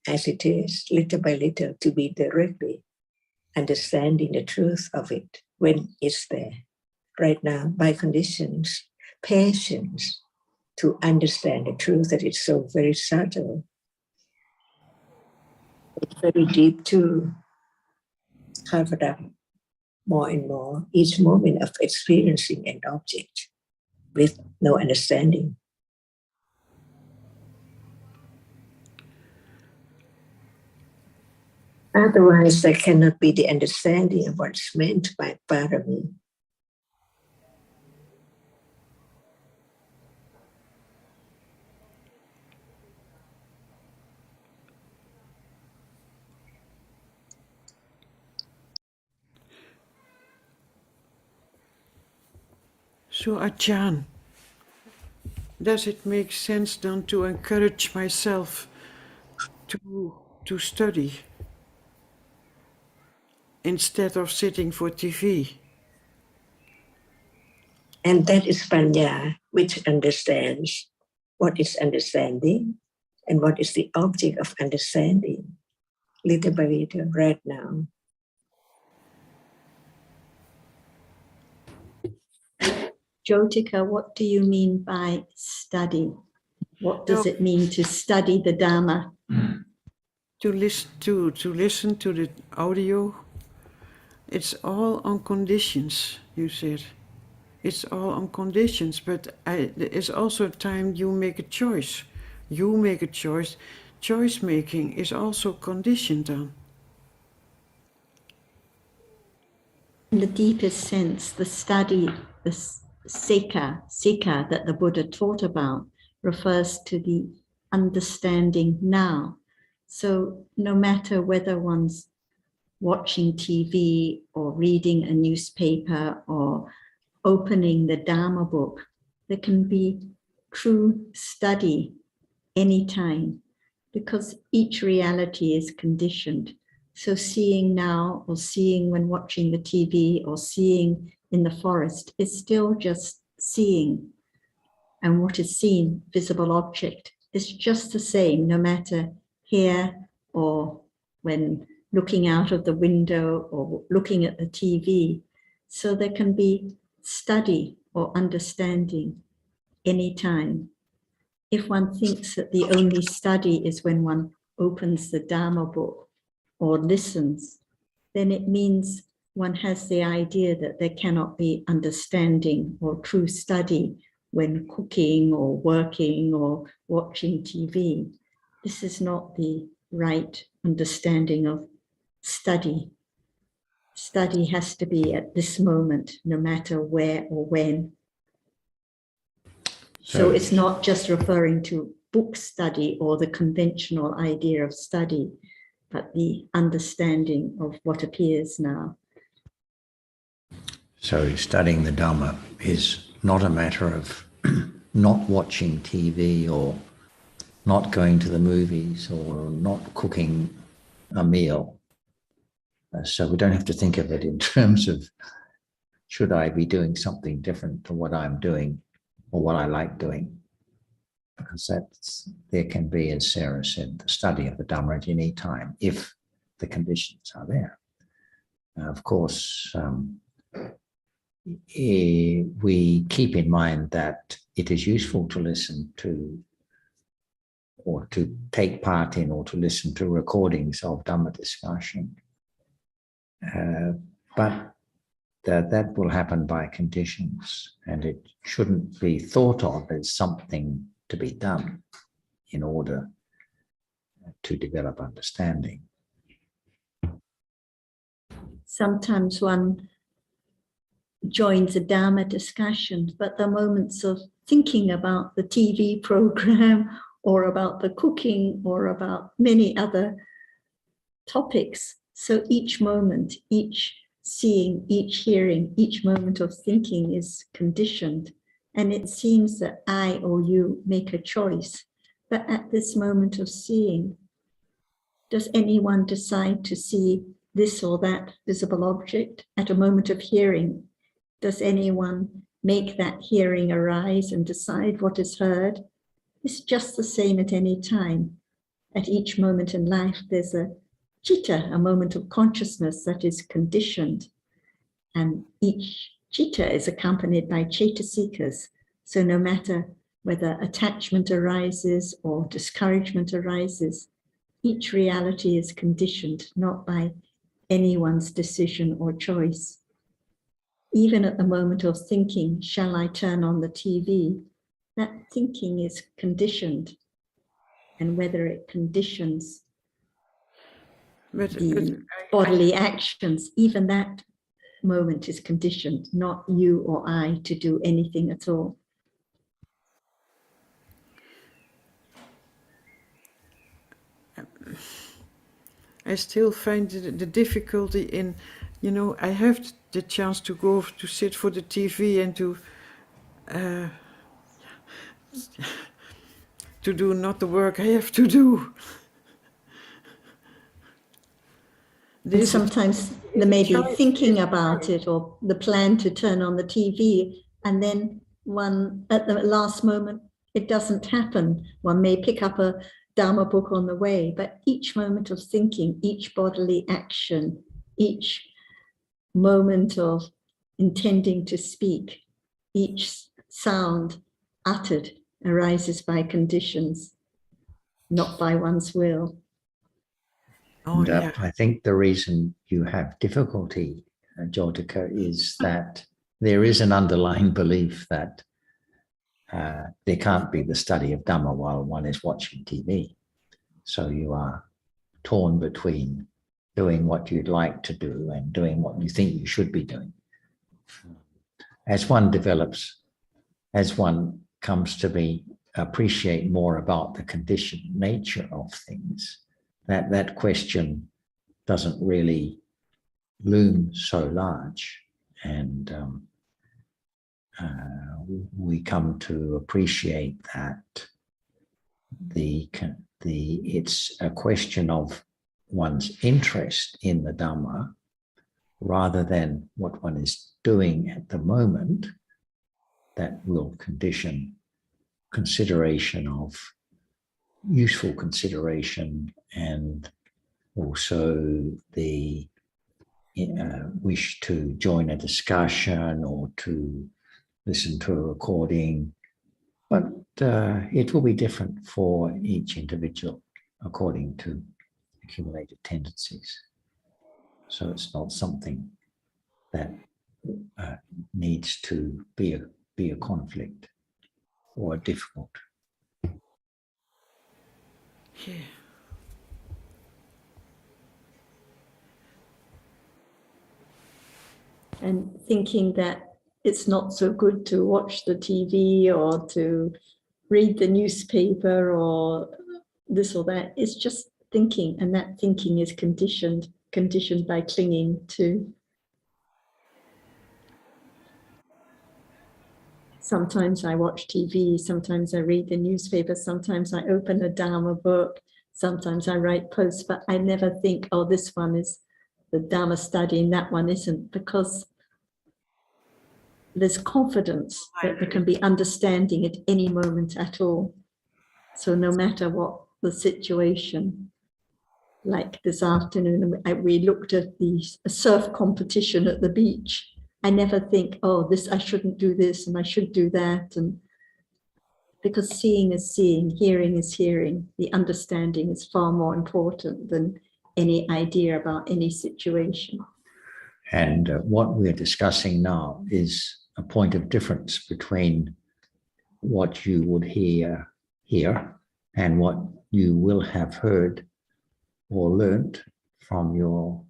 as it is, little by little, to be directly understanding the truth of it when it's there. Right now, by conditions, patience to understand the truth that it's so very subtle. It's very deep too, covered up more and more each moment of experiencing an object with no understanding. Otherwise, there cannot be the understanding of what's meant by parami. So Ajahn, does it make sense then to encourage myself to study instead of sitting for TV? And that is panya, which understands what is understanding and what is the object of understanding, little by little, right now. Jyotika, what do you mean by study? What does it mean to study the Dhamma? To listen to the audio. It's all on conditions, you said. It's all on conditions, but it's also time you make a choice. You make a choice. Choice making is also conditioned on. In the deepest sense, the study, the sikha that the Buddha taught about refers to the understanding now. So no matter whether one's watching TV or reading a newspaper or opening the Dhamma book, there can be true study anytime because each reality is conditioned So seeing now, or seeing when watching the TV, or seeing in the forest is still just seeing. And what is seen, visible object, is just the same, no matter here or when looking out of the window or looking at the TV. So there can be study or understanding anytime. If one thinks that the only study is when one opens the Dhamma book or listens, then it means one has the idea that there cannot be understanding or true study when cooking or working or watching TV. This is not the right understanding of study. Study has to be at this moment, no matter where or when. So it's not just referring to book study or the conventional idea of study, but the understanding of what appears now. So studying the Dhamma is not a matter of not watching TV or not going to the movies or not cooking a meal. So we don't have to think of it in terms of should I be doing something different to what I'm doing or what I like doing. Because there can be, as Sarah said, the study of the Dhamma at any time if the conditions are there. Of course, we keep in mind that it is useful to listen to or to take part in or to listen to recordings of Dhamma discussion. But that will happen by conditions, and it shouldn't be thought of as something to be done in order to develop understanding. Sometimes one joins a Dhamma discussion, but the moments of thinking about the TV program or about the cooking or about many other topics. So each moment, each seeing, each hearing, each moment of thinking is conditioned. And it seems that I or you make a choice. But at this moment of seeing, does anyone decide to see this or that visible object? At a moment of hearing, does anyone make that hearing arise and decide what is heard? It's just the same at any time. At each moment in life, there's a citta, a moment of consciousness that is conditioned. And each citta is accompanied by cetasikas. So no matter whether attachment arises or discouragement arises, each reality is conditioned not by anyone's decision or choice. Even at the moment of thinking, shall I turn on the TV? That thinking is conditioned. And whether it conditions the bodily actions, even that moment is conditioned, not you or I to do anything at all. I still find the difficulty in, I have the chance to go to sit for the TV and to do not the work I have to do. And sometimes there may be thinking about it or the plan to turn on the TV, and then one, at the last moment, it doesn't happen. One may pick up a Dhamma book on the way, but each moment of thinking, each bodily action, each moment of intending to speak, each sound uttered arises by conditions, not by one's will. Oh, yeah. I think the reason you have difficulty, Jyotika, is that there is an underlying belief that there can't be the study of Dhamma while one is watching TV. So you are torn between doing what you'd like to do and doing what you think you should be doing. As one develops, as one comes to appreciate more about the conditioned nature of things, that question doesn't really loom so large, and we come to appreciate that it's a question of one's interest in the Dhamma rather than what one is doing at the moment that will condition consideration of useful consideration and also the wish to join a discussion or to listen to a recording. But it will be different for each individual according to accumulated tendencies. So it's not something that needs to be a conflict or difficult. Yeah. And thinking that it's not so good to watch the TV or to read the newspaper or this or that. It's just thinking, and that thinking is conditioned by clinging to. Sometimes I watch TV, sometimes I read the newspaper, sometimes I open a Dharma book, sometimes I write posts, but I never think, oh, this one is the Dharma study and that one isn't, because there's confidence that there can be understanding at any moment at all. So no matter what the situation, like this afternoon, we looked at the surf competition at the beach. I never think, oh, this, I shouldn't do this and I should do that. And because seeing is seeing, hearing is hearing, the understanding is far more important than any idea about any situation. And what we're discussing now is a point of difference between what you would hear here and what you will have heard or learnt from your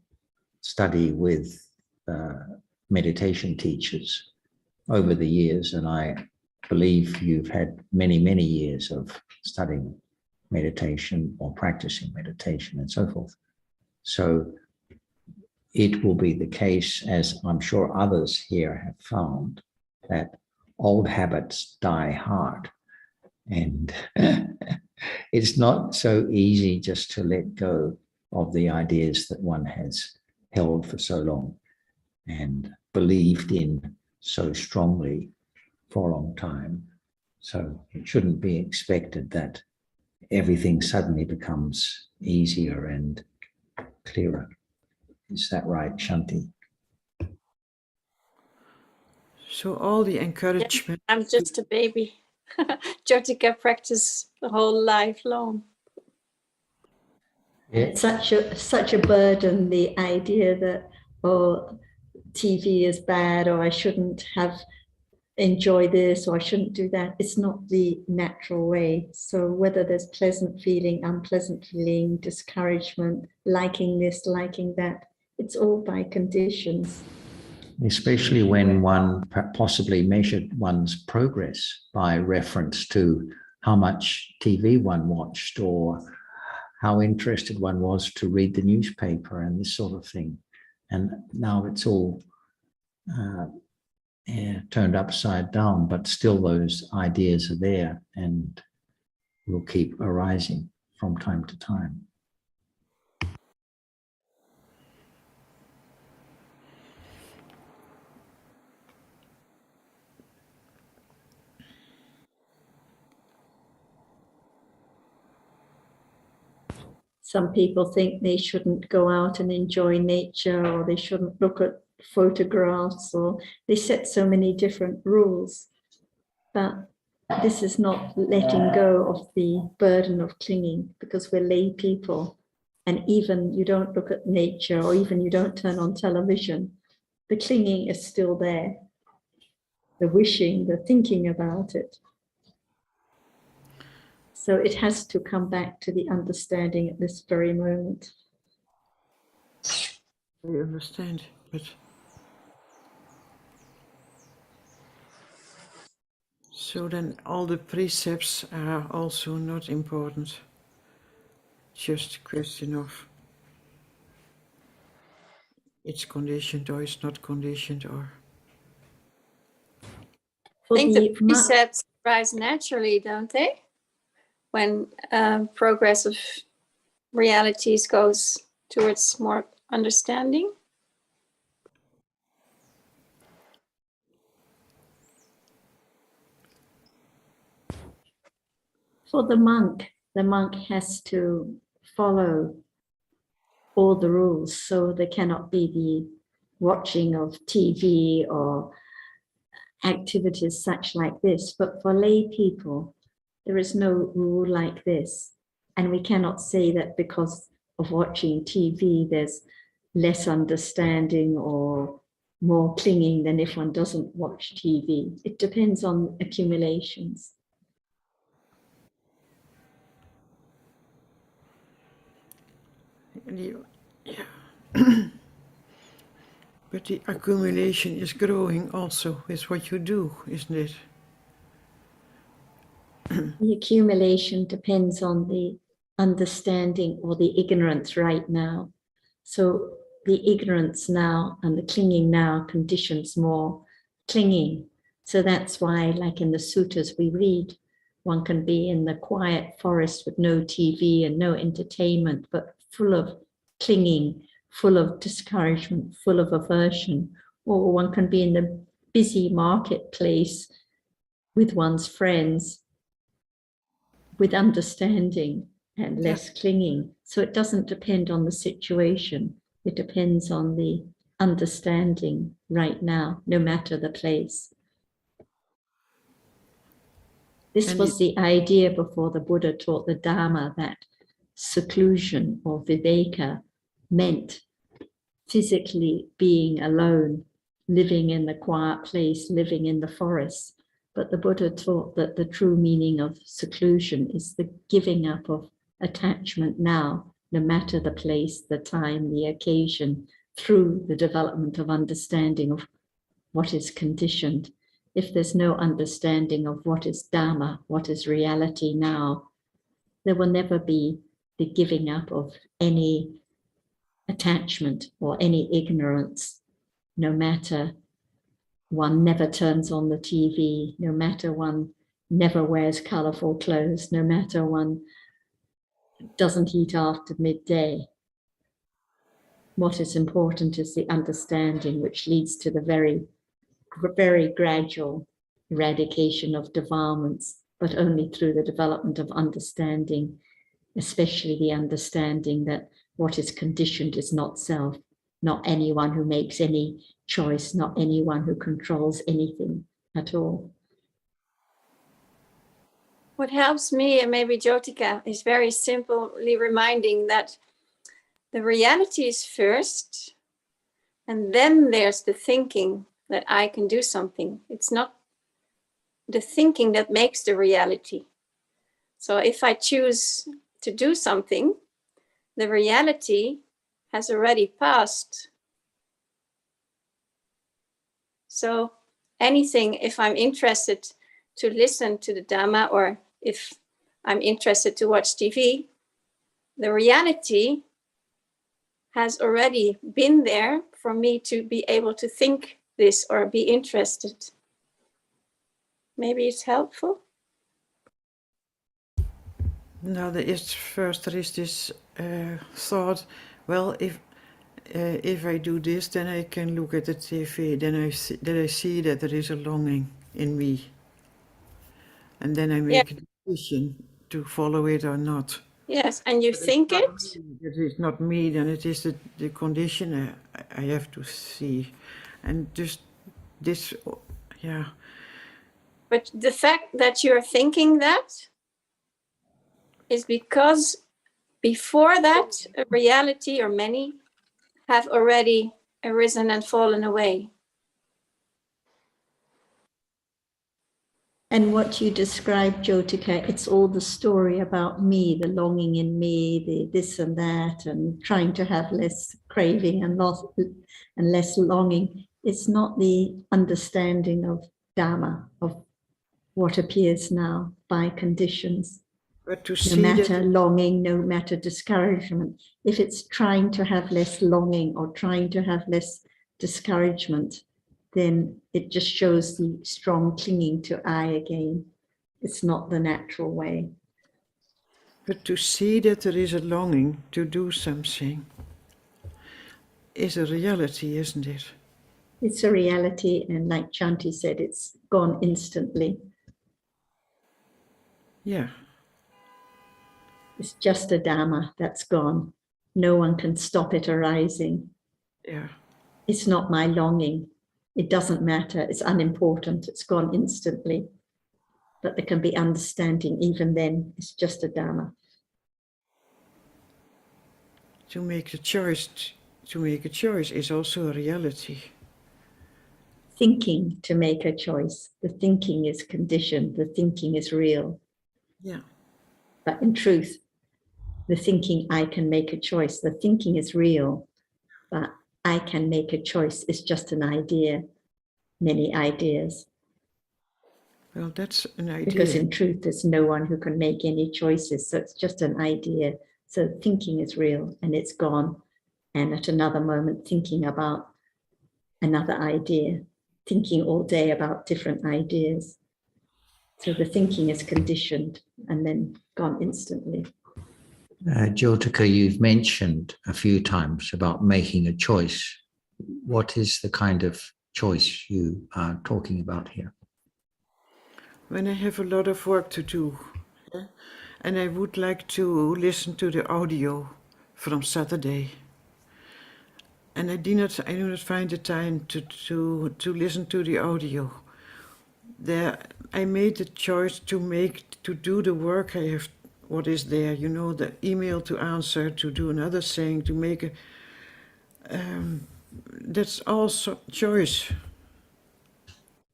study with meditation teachers over the years. And I believe you've had many, many years of studying meditation or practicing meditation and so forth. So it will be the case, as I'm sure others here have found, that old habits die hard. And it's not so easy just to let go of the ideas that one has held for so long and believed in so strongly for a long time. So it shouldn't be expected that everything suddenly becomes easier and clearer. Is that right, Shanti? So all the encouragement. I'm just a baby. Jyotika practice the whole life long. It's such a burden, the idea that, oh, TV is bad, or I shouldn't have enjoy this, or I shouldn't do that. It's not the natural way. So whether there's pleasant feeling, unpleasant feeling, discouragement, liking this, liking that, it's all by conditions. Especially when one possibly measured one's progress by reference to how much TV one watched or how interested one was to read the newspaper and this sort of thing. And now it's all turned upside down, but still those ideas are there and will keep arising from time to time. Some people think they shouldn't go out and enjoy nature, or they shouldn't look at photographs, or they set so many different rules. But this is not letting go of the burden of clinging, because we're lay people. And even you don't look at nature, or even you don't turn on television, the clinging is still there. The wishing, the thinking about it. So it has to come back to the understanding at this very moment. I understand, but so then all the precepts are also not important. Just a question of it's conditioned or it's not conditioned, or. I think the precepts rise naturally, don't they? When progress of realities goes towards more understanding? For the monk has to follow all the rules, so there cannot be the watching of TV or activities such like this. But for lay people, there is no rule like this. And we cannot say that because of watching TV, there's less understanding or more clinging than if one doesn't watch TV. It depends on accumulations. But the accumulation is growing also with what you do, isn't it? The accumulation depends on the understanding or the ignorance right now. So the ignorance now and the clinging now conditions more clinging. So that's why, like in the suttas we read, one can be in the quiet forest with no TV and no entertainment, but full of clinging, full of discouragement, full of aversion. Or one can be in the busy marketplace with one's friends, with understanding and less clinging. So it doesn't depend on the situation. It depends on the understanding right now, no matter the place. This was the idea before the Buddha taught the Dhamma, that seclusion or viveka meant physically being alone, living in the quiet place, living in the forest. But the Buddha taught that the true meaning of seclusion is the giving up of attachment now, no matter the place, the time, the occasion, through the development of understanding of what is conditioned. If there's no understanding of what is Dhamma, what is reality now, there will never be the giving up of any attachment or any ignorance, no matter one never turns on the TV, no matter one never wears colorful clothes, no matter one doesn't eat after midday. What is important is the understanding, which leads to the very, very gradual eradication of defilements, but only through the development of understanding, especially the understanding that what is conditioned is not self, not anyone who makes any choice, not anyone who controls anything at all. What helps me, and maybe Jyotika, is very simply reminding that the reality is first, and then there's the thinking that I can do something. It's not the thinking that makes the reality. So if I choose to do something, the reality has already passed. So anything, if I'm interested to listen to the Dhamma, or if I'm interested to watch TV, the reality has already been there for me to be able to think this or be interested. Maybe it's helpful. Now, there is this thought, well, if I do this, then I can look at the TV, then I see that there is a longing in me. And then I make a decision to follow it or not. Yes, and you But think it? It is not me, then it is the condition I have to see. And just this, yeah. But the fact that you're thinking that is because before that, a reality or many have already arisen and fallen away. And what you described, Jyotika, it's all the story about me, the longing in me, the this and that, and trying to have less craving and less longing. It's not the understanding of Dhamma, of what appears now by conditions. But to no see matter that, longing, no matter discouragement. If it's trying to have less longing or trying to have less discouragement, then it just shows the strong clinging to I again. It's not the natural way. But to see that there is a longing to do something, is a reality, isn't it? It's a reality, and like Chanti said, it's gone instantly. Yeah. It's just a Dhamma that's gone. No one can stop it arising. Yeah. It's not my longing. It doesn't matter. It's unimportant. It's gone instantly. But there can be understanding even then. It's just a Dhamma. To make a choice is also a reality. Thinking to make a choice. The thinking is conditioned. The thinking is real. Yeah. But in truth, the thinking I can make a choice. The thinking is real, but I can make a choice. It's just an idea, many ideas. Well, that's an idea. Because in truth, there's no one who can make any choices. So it's just an idea. So thinking is real and it's gone. And at another moment, thinking about another idea, thinking all day about different ideas. So the thinking is conditioned and then gone instantly. Jyotika, you've mentioned a few times about making a choice. What is the kind of choice you are talking about here? When I have a lot of work to do, yeah, and I would like to listen to the audio from Saturday, and I do not find the time to listen to the audio. There, I made the choice to do the work I have. What is there? You know, the email to answer, to do another thing, to make a. That's also choice.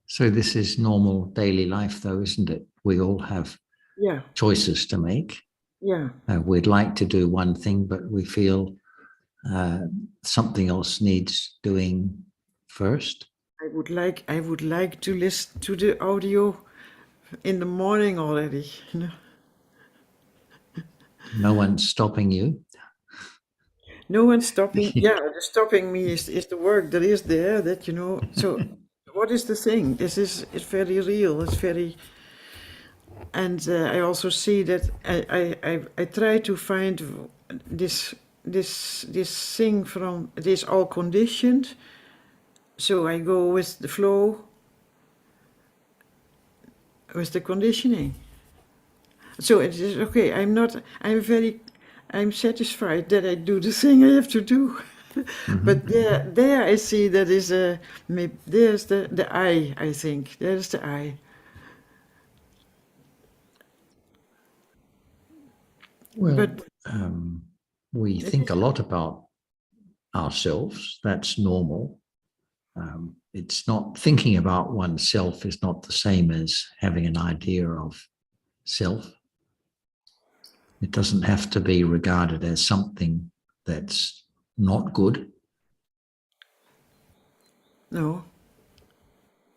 So this is normal daily life, though, isn't it? We all have Yeah. choices to make. Yeah. We'd like to do one thing, but we feel something else needs doing first. I would like to listen to the audio in the morning already. You know? No one's stopping you. No one's stopping. Yeah, the stopping me is the work that is there. That you know. So, what is the thing? It's very real. It's very. And I also see that I try to find this thing from it is all conditioned. So I go with the flow, with the conditioning. So it is okay. I'm satisfied that I do the thing I have to do. Mm-hmm. But there I see that is there's the I think. There's the I. Well, but we think a lot about ourselves. That's normal. It's not thinking about oneself is not the same as having an idea of self. It doesn't have to be regarded as something that's not good. No.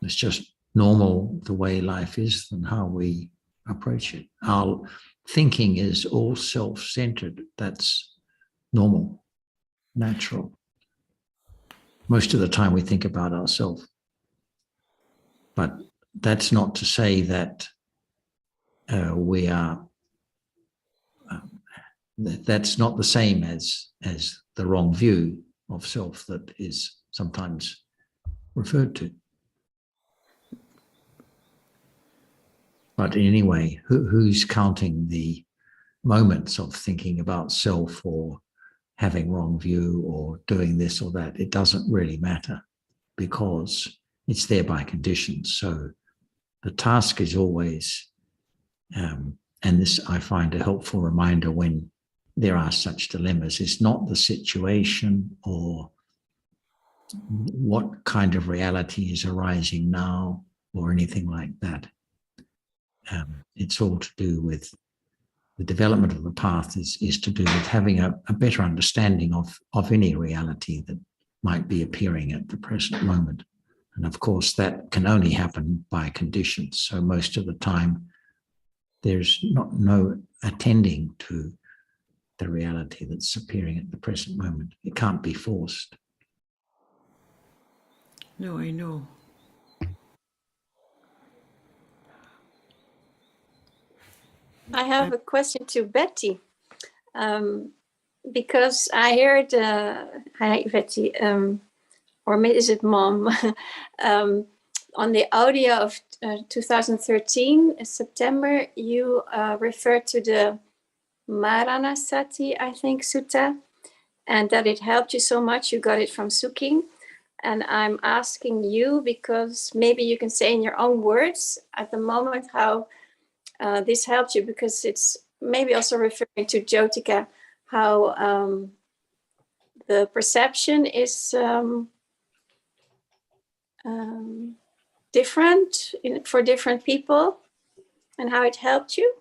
It's just normal the way life is and how we approach it. Our thinking is all self-centered. That's normal, natural. Most of the time we think about ourselves. But that's not to say that we are, that's not the same as the wrong view of self that is sometimes referred to. But anyway, who's counting the moments of thinking about self or having wrong view or doing this or that? It doesn't really matter because it's there by conditions. So the task is always, and this I find a helpful reminder when there are such dilemmas, it's not the situation or what kind of reality is arising now or anything like that. It's all to do with the development of the path is to do with having a better understanding of any reality that might be appearing at the present moment. And of course, that can only happen by conditions. So most of the time, there's no attending to the reality that's appearing at the present moment. It can't be forced. No, I know. I have a question to Betty. because I heard, hi Betty, or maybe is it Mom, on the audio of 2013, September, you referred to the Maranasati, I think, Sutta, and that it helped you so much. You got it from Suking. And I'm asking you, because maybe you can say in your own words at the moment how this helped you, because it's maybe also referring to Jyotika, how the perception is different for different people, and how it helped you.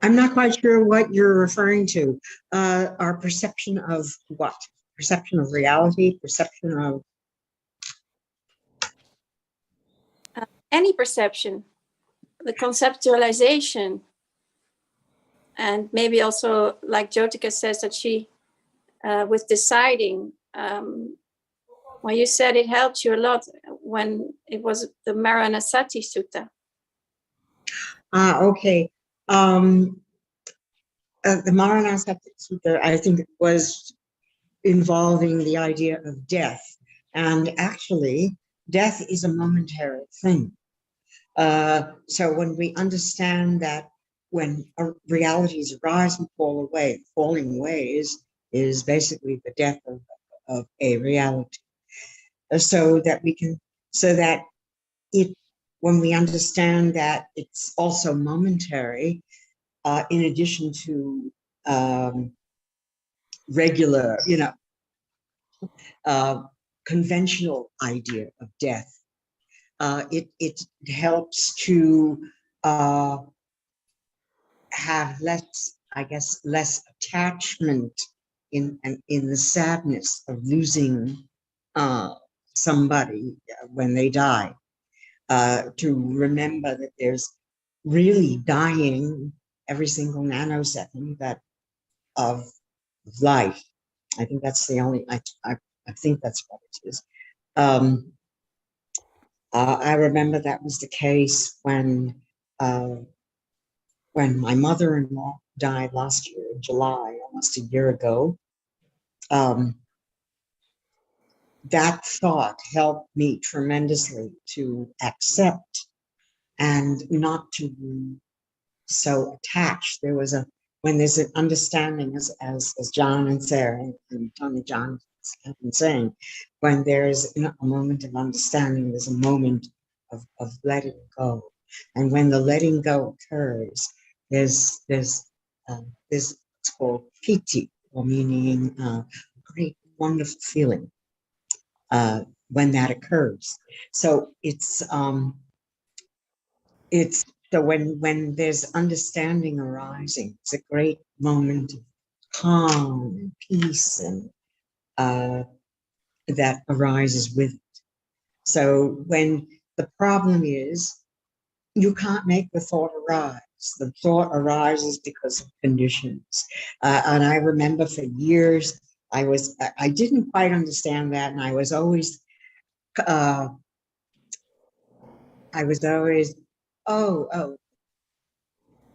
I'm not quite sure what you're referring to. Our perception of what? Perception of reality, perception of Any perception, the conceptualization, and maybe also, like Jyotika says, that she, with deciding, well, you said it helped you a lot when it was the Maranasati Sutta. Okay. The Maranasati Sutta, I think it was involving the idea of death. And actually, death is a momentary thing. So when we understand that when realities arise and fall away, falling away is basically the death of a reality. So that we can, so that it, when we understand that it's also momentary, in addition to regular, conventional idea of death, it helps to have less, I guess, less attachment in the sadness of losing somebody when they die. To remember that there's really dying every single nanosecond of life. I think that's the only, I think that's what it is. I remember that was the case when my mother-in-law died last year in July, almost a year ago. That thought helped me tremendously to accept and not to be so attached. There was when there's an understanding, as John and Sarah and Tony John have been saying, when there's a moment of understanding, there's a moment of letting go. And when the letting go occurs, there's what's called piti, or meaning great, wonderful feeling when that occurs. So it's so when there's understanding arising, it's a great moment of calm and peace and that arises with it. So when the problem is, you can't make the thought arise. The thought arises because of conditions. And I remember for years, I didn't quite understand that, and I was always, oh,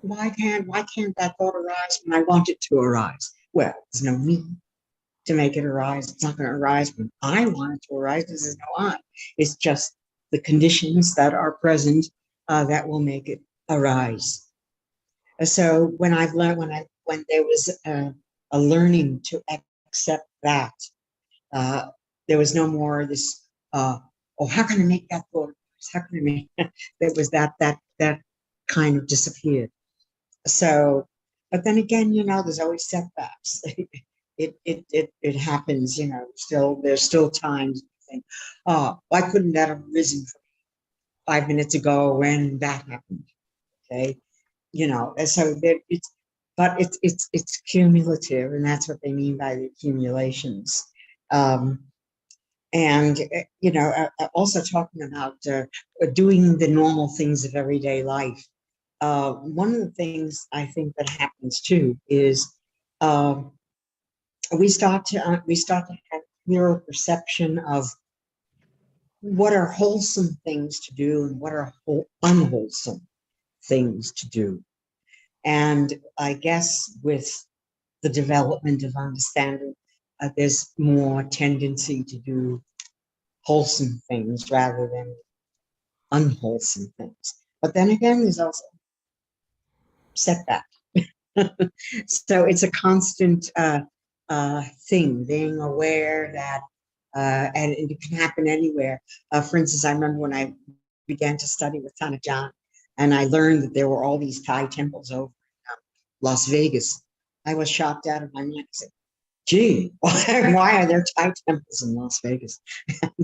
why can't that thought arise when I want it to arise? Well, there's no need to make it arise. It's not going to arise when I want it to arise. This is no I. It's just the conditions that are present that will make it arise. So when I've learned, when there was a learning to accept that, there was no more this. How can I make that thought arise? How can I make? There was that kind of disappeared. So, but then again, there's always setbacks. It happens, there's still times you think, why couldn't that have arisen 5 minutes ago when that happened? Okay. And so it's cumulative, and that's what they mean by the accumulations. And also talking about doing the normal things of everyday life. One of the things I think that happens too is we start to have clearer perception of what are wholesome things to do and what are unwholesome things to do. And I guess with the development of understanding, there's more tendency to do wholesome things rather than unwholesome things. But then again, there's also setback. So it's a constant thing, being aware that, and it can happen anywhere. For instance, I remember when I began to study with Tana John, and I learned that there were all these Thai temples over in Las Vegas. I was shocked out of my mind. I said, gee, why are there Thai temples in Las Vegas? And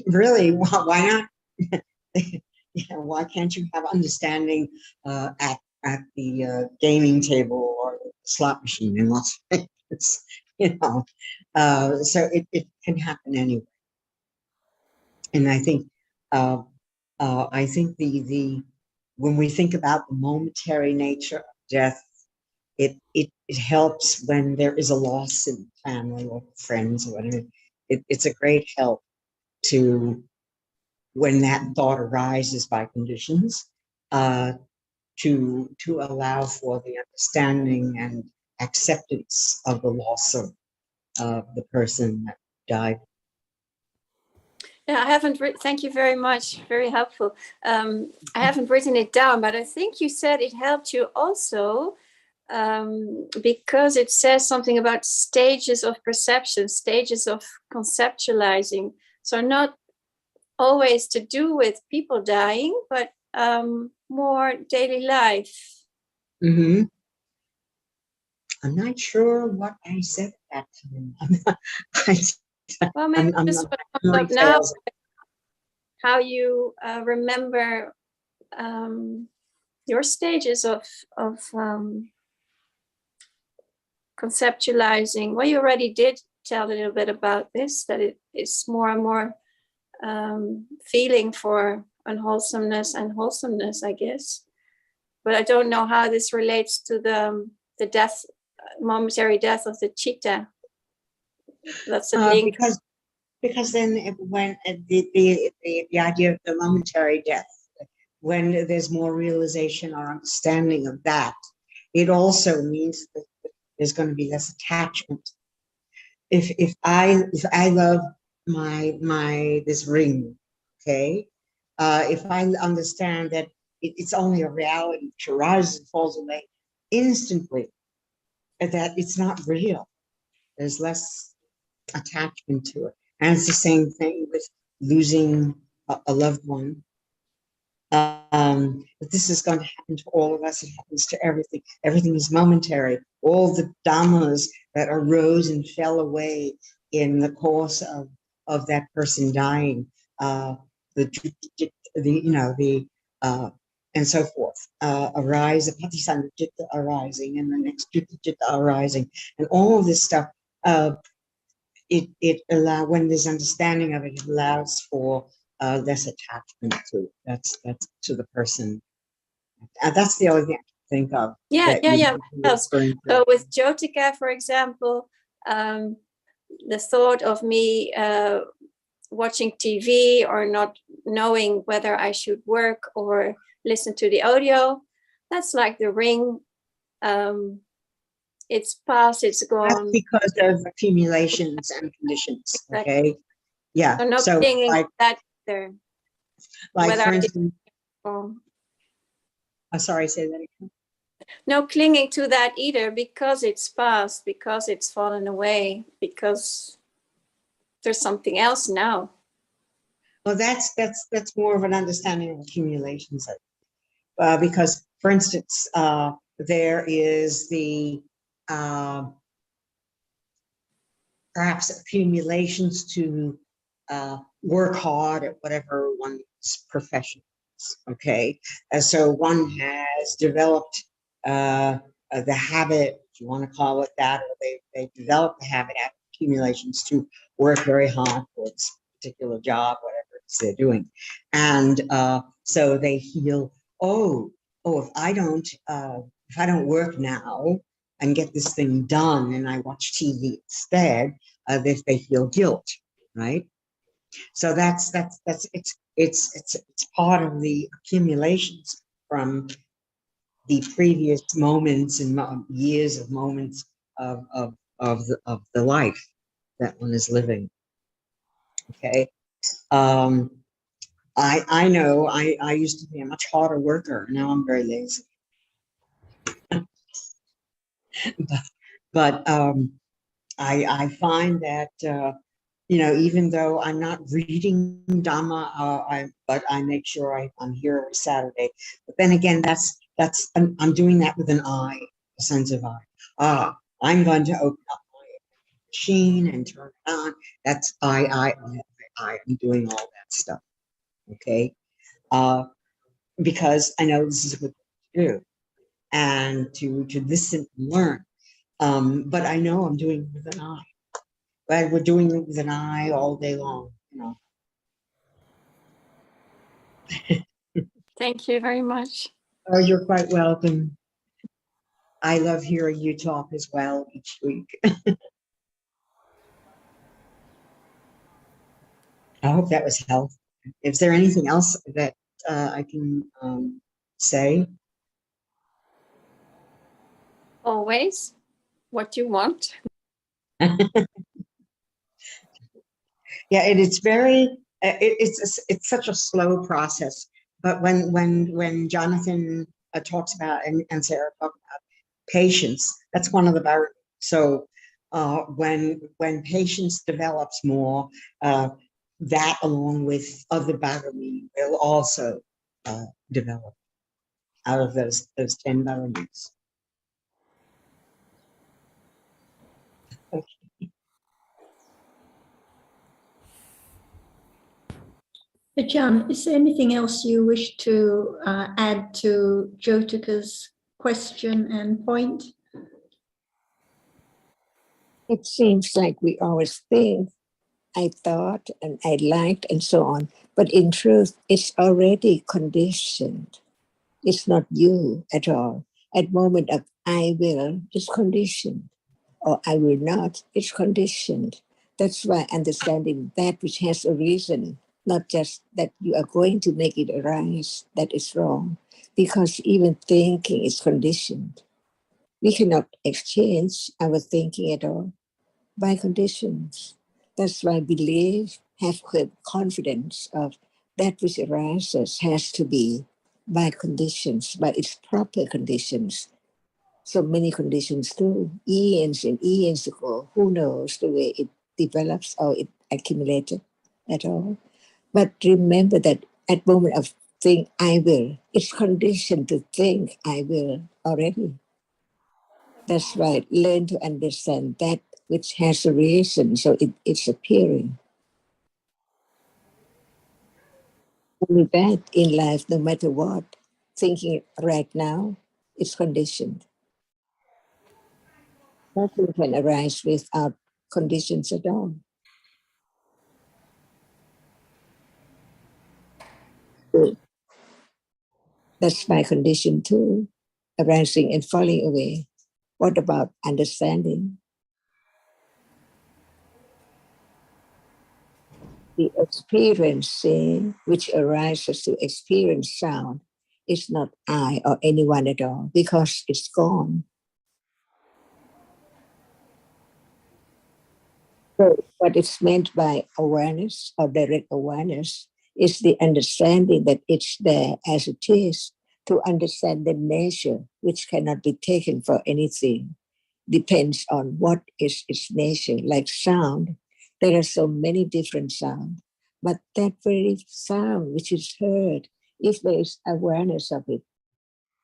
really, why not? Why can't you have understanding at the gaming table or the slot machine in Las Vegas? So it can happen anyway. And I think the when we think about the momentary nature of death, it helps when there is a loss in family or friends or whatever. It's a great help to, when that thought arises by conditions, to allow for the understanding and acceptance of the loss of the person that died. Yeah, I haven't thank you very much. Very helpful. I haven't written it down, but I think you said it helped you also because it says something about stages of perception, stages of conceptualizing. So not always to do with people dying, but more daily life. Mm-hmm. I'm not sure what I said at that time. Well, maybe just what comes up now, how you remember your stages of conceptualizing. Well, you already did tell a little bit about this, that it is more and more feeling for unwholesomeness and wholesomeness, I guess. But I don't know how this relates to the death, momentary death of the cheetah. That's a link. Because then when the idea of the momentary death, when there's more realization or understanding of that, it also means that there's going to be less attachment. If I love my this ring, okay, if I understand that it's only a reality which arises and falls away instantly, that it's not real, there's less attachment to it. And it's the same thing with losing a loved one. But this is going to happen to all of us. It happens to everything. Everything is momentary. All the dhammas that arose and fell away in the course of that person dying, and so forth, arise, the Patisanjitta arising, and the next Jitta arising, and all of this stuff. It allows, when there's understanding of it, it allows for less attachment to it. That's to the person. That's the only thing I can think of. Yeah. So with Jyotika, for example, the thought of me watching TV or not knowing whether I should work or listen to the audio, that's like the ring. It's past, it's gone. That's because of accumulations and conditions. Okay. Yeah. So clinging like that either. Like for instance, sorry, say that again. No clinging to that either, because it's past, because it's fallen away, because there's something else now. Well, that's more of an understanding of accumulations. Because, for instance, there is the perhaps accumulations to work hard at whatever one's profession is, okay? So one has developed the habit, if you want to call it that, or they developed the habit of accumulations to work very hard for this particular job, whatever it is they're doing. And so they feel, if I don't work now and get this thing done and I watch TV instead, they feel guilt, right? So that's it's part of the accumulations from the previous moments and years of moments of the life that one is living. Okay. I know I used to be a much harder worker. Now I'm very lazy. but I find that you know, even though I'm not reading Dhamma, but I make sure I'm here every Saturday. But then again, I'm doing that with an eye, a sense of eye. I'm going to open up my machine and turn it on. That's I am doing all that stuff. Okay, because I know this is a good thing to do and to listen and learn. But I know I'm doing it with an eye. But we're doing it with an eye all day long, you know. Thank you very much. Oh, you're quite welcome. I love hearing you talk as well each week. I hope that was helpful. Is there anything else that I can say? Always what you want. Yeah, it's very it's such a slow process. But when Jonathan talks about and Sarah talk about patience, that's one of the very so when patience develops more, that along with other Bharami will also develop out of those 10 Bharamis. Ajahn, is there anything else you wish to add to Jyotika's question and point? It seems like we always think, I thought and I liked and so on. But in truth, it's already conditioned. It's not you at all. At moment of I will, it's conditioned. Or I will not, it's conditioned. That's why understanding that which has a reason, not just that you are going to make it arise, that is wrong. Because even thinking is conditioned. We cannot exchange our thinking at all by conditions. That's why belief, have confidence of that which arises has to be by conditions, by its proper conditions. So many conditions too, eons and eons ago, who knows the way it develops or it accumulated at all. But remember that at moment of think I will, it's conditioned to think I will already. That's why learn to understand that which has a reason, so it's appearing. Only that in life, no matter what, thinking right now, it's conditioned. Nothing can arise without conditions at all. So that's by condition too, arising and falling away. What about understanding? The experiencing which arises to experience sound is not I or anyone at all because it's gone. So what is meant by awareness or direct awareness is the understanding that it's there as it is, to understand the nature which cannot be taken for anything. Depends on what is its nature. Like sound, there are so many different sounds, but that very sound which is heard, if there is awareness of it,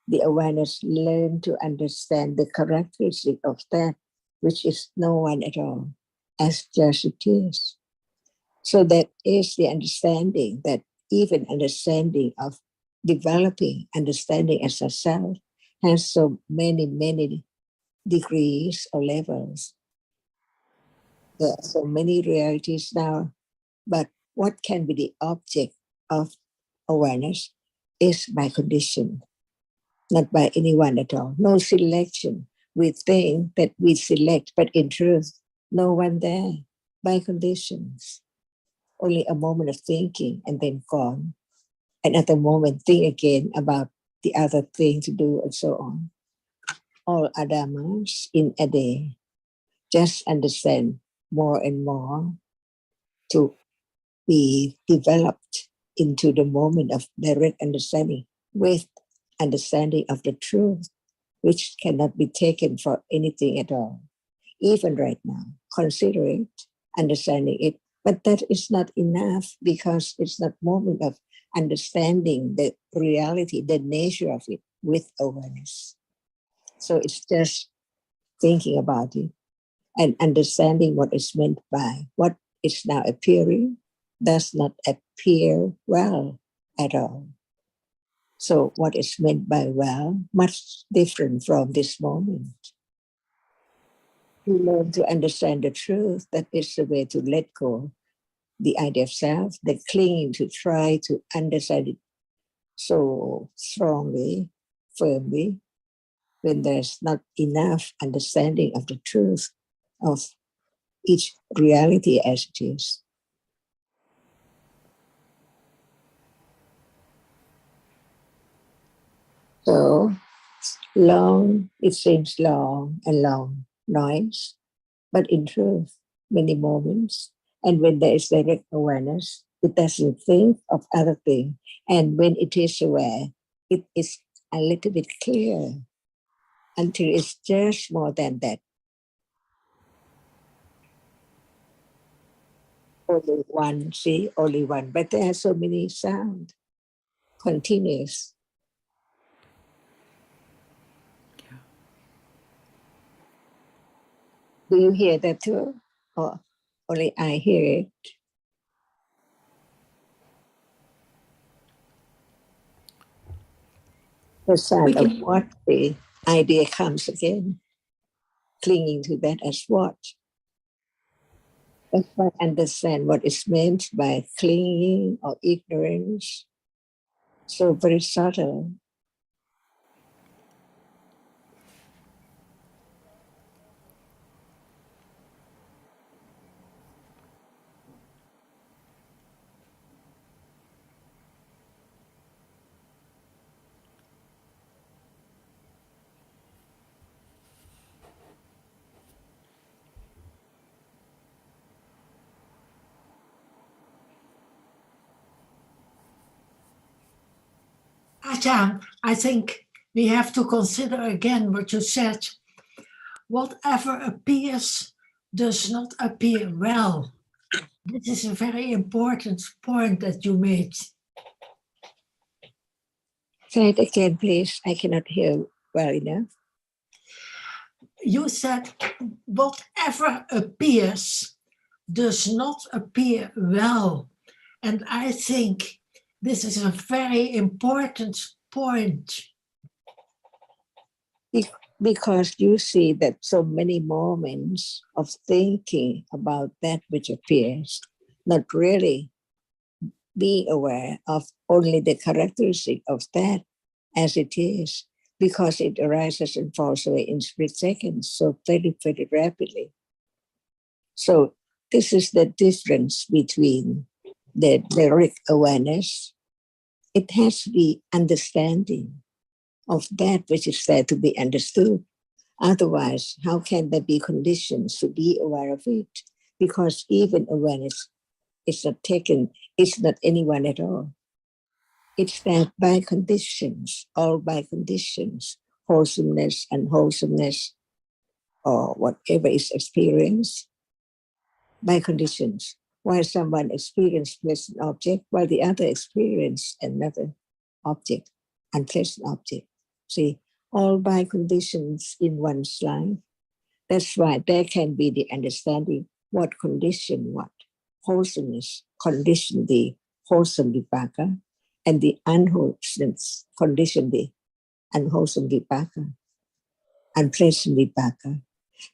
the awareness learn to understand the characteristic of that which is no one at all, as just it is. So that is the understanding, that even understanding of developing understanding as a self has so many, many degrees or levels. There are so many realities now, but what can be the object of awareness is by condition, not by anyone at all. No selection. We think that we select, but in truth, no one there, by conditions. Only a moment of thinking and then gone. Another moment, think again about the other thing to do, and so on. All are dhammas in a day. Just understand more and more to be developed into the moment of direct understanding with understanding of the truth, which cannot be taken for anything at all. Even right now, consider it, understanding it, but that is not enough because it's not moment of understanding the reality, the nature of it with awareness. So it's just thinking about it and understanding what is meant by what is now appearing does not appear well at all. So what is meant by well, much different from this moment. To learn to understand the truth, that is the way to let go the idea of self, the clinging to try to understand it so strongly, firmly, when there's not enough understanding of the truth of each reality as it is. So long, it seems long and long noise, but in truth, many moments. And when there is direct awareness, it doesn't think of other things. And when it is aware, it is a little bit clear until it's just more than that. Only one, see, only one. But there are so many sounds, continuous. Do you hear that too? Or only I hear it? The sound of what the idea comes again, clinging to that as what. That's why I understand what is meant by clinging or ignorance. So very subtle. Ajahn, I think we have to consider again what you said. Whatever appears does not appear well. This is a very important point that you made. Say it again, please. I cannot hear well enough. You said whatever appears does not appear well. And I think this is a very important point. Because you see that so many moments of thinking about that which appears, not really being aware of only the characteristic of that as it is, because it arises and falls away in split seconds, so very, very rapidly. So this is the difference between the direct awareness. It has to be understanding of that which is there to be understood. Otherwise, how can there be conditions to be aware of it? Because even awareness is not taken, it's not anyone at all. It's there by conditions, all by conditions, wholesomeness, unwholesomeness, or whatever is experienced by conditions. While someone experiences pleasant object, while the other experiences another object, unpleasant object. See, all by conditions in one's life. That's why there can be the understanding what condition what. Wholesomeness condition the wholesome vipaka, and the unwholesomeness condition the unwholesome vipaka, unpleasant vipaka.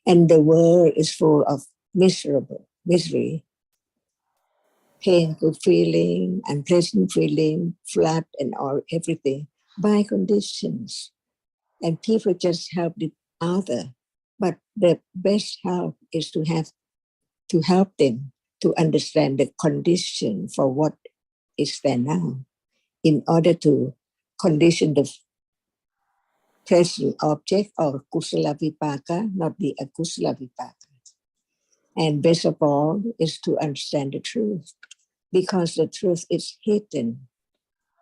And the world is full of misery, painful feeling, unpleasant feeling, flood and all everything by conditions. And people just help the other. But the best help is to help them to understand the condition for what is there now, in order to condition the present object or kusala vipaka, not the akusala vipaka. And best of all is to understand the truth, because the truth is hidden.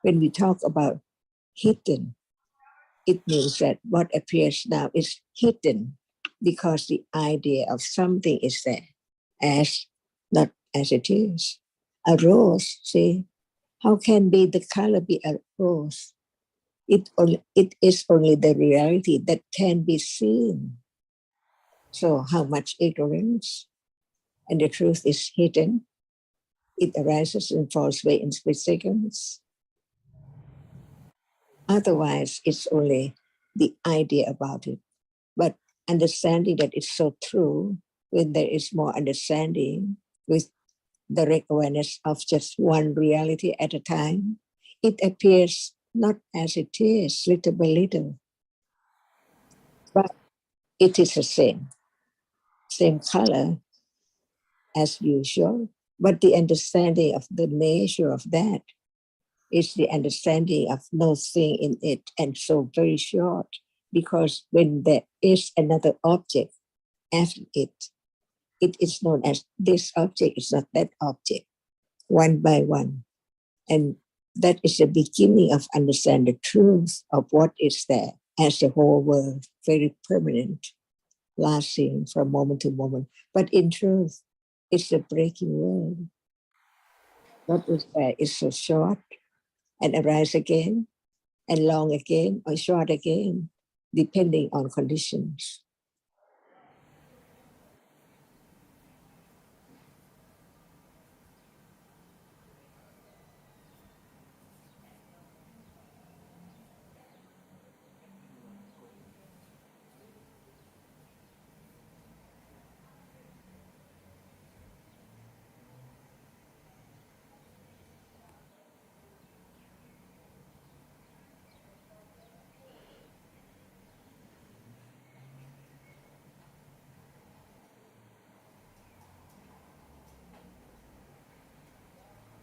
When we talk about hidden, it means that what appears now is hidden because the idea of something is there, as not as it is. A rose, see, how can be the color be a rose? It is only the reality that can be seen. So how much ignorance? And the truth is hidden. It arises and falls away in split seconds. Otherwise, it's only the idea about it. But understanding that it's so true, when there is more understanding with direct awareness of just one reality at a time, it appears not as it is, little by little, but it is the same color as usual. But the understanding of the nature of that is the understanding of no thing in it, and so very short, because when there is another object after it, it is known as this object is not that object, one by one. And that is the beginning of understanding the truth of what is there as the whole world, very permanent, lasting from moment to moment. But in truth, it's the breaking world. What is there is so short and arise again, and long again, or short again, depending on conditions.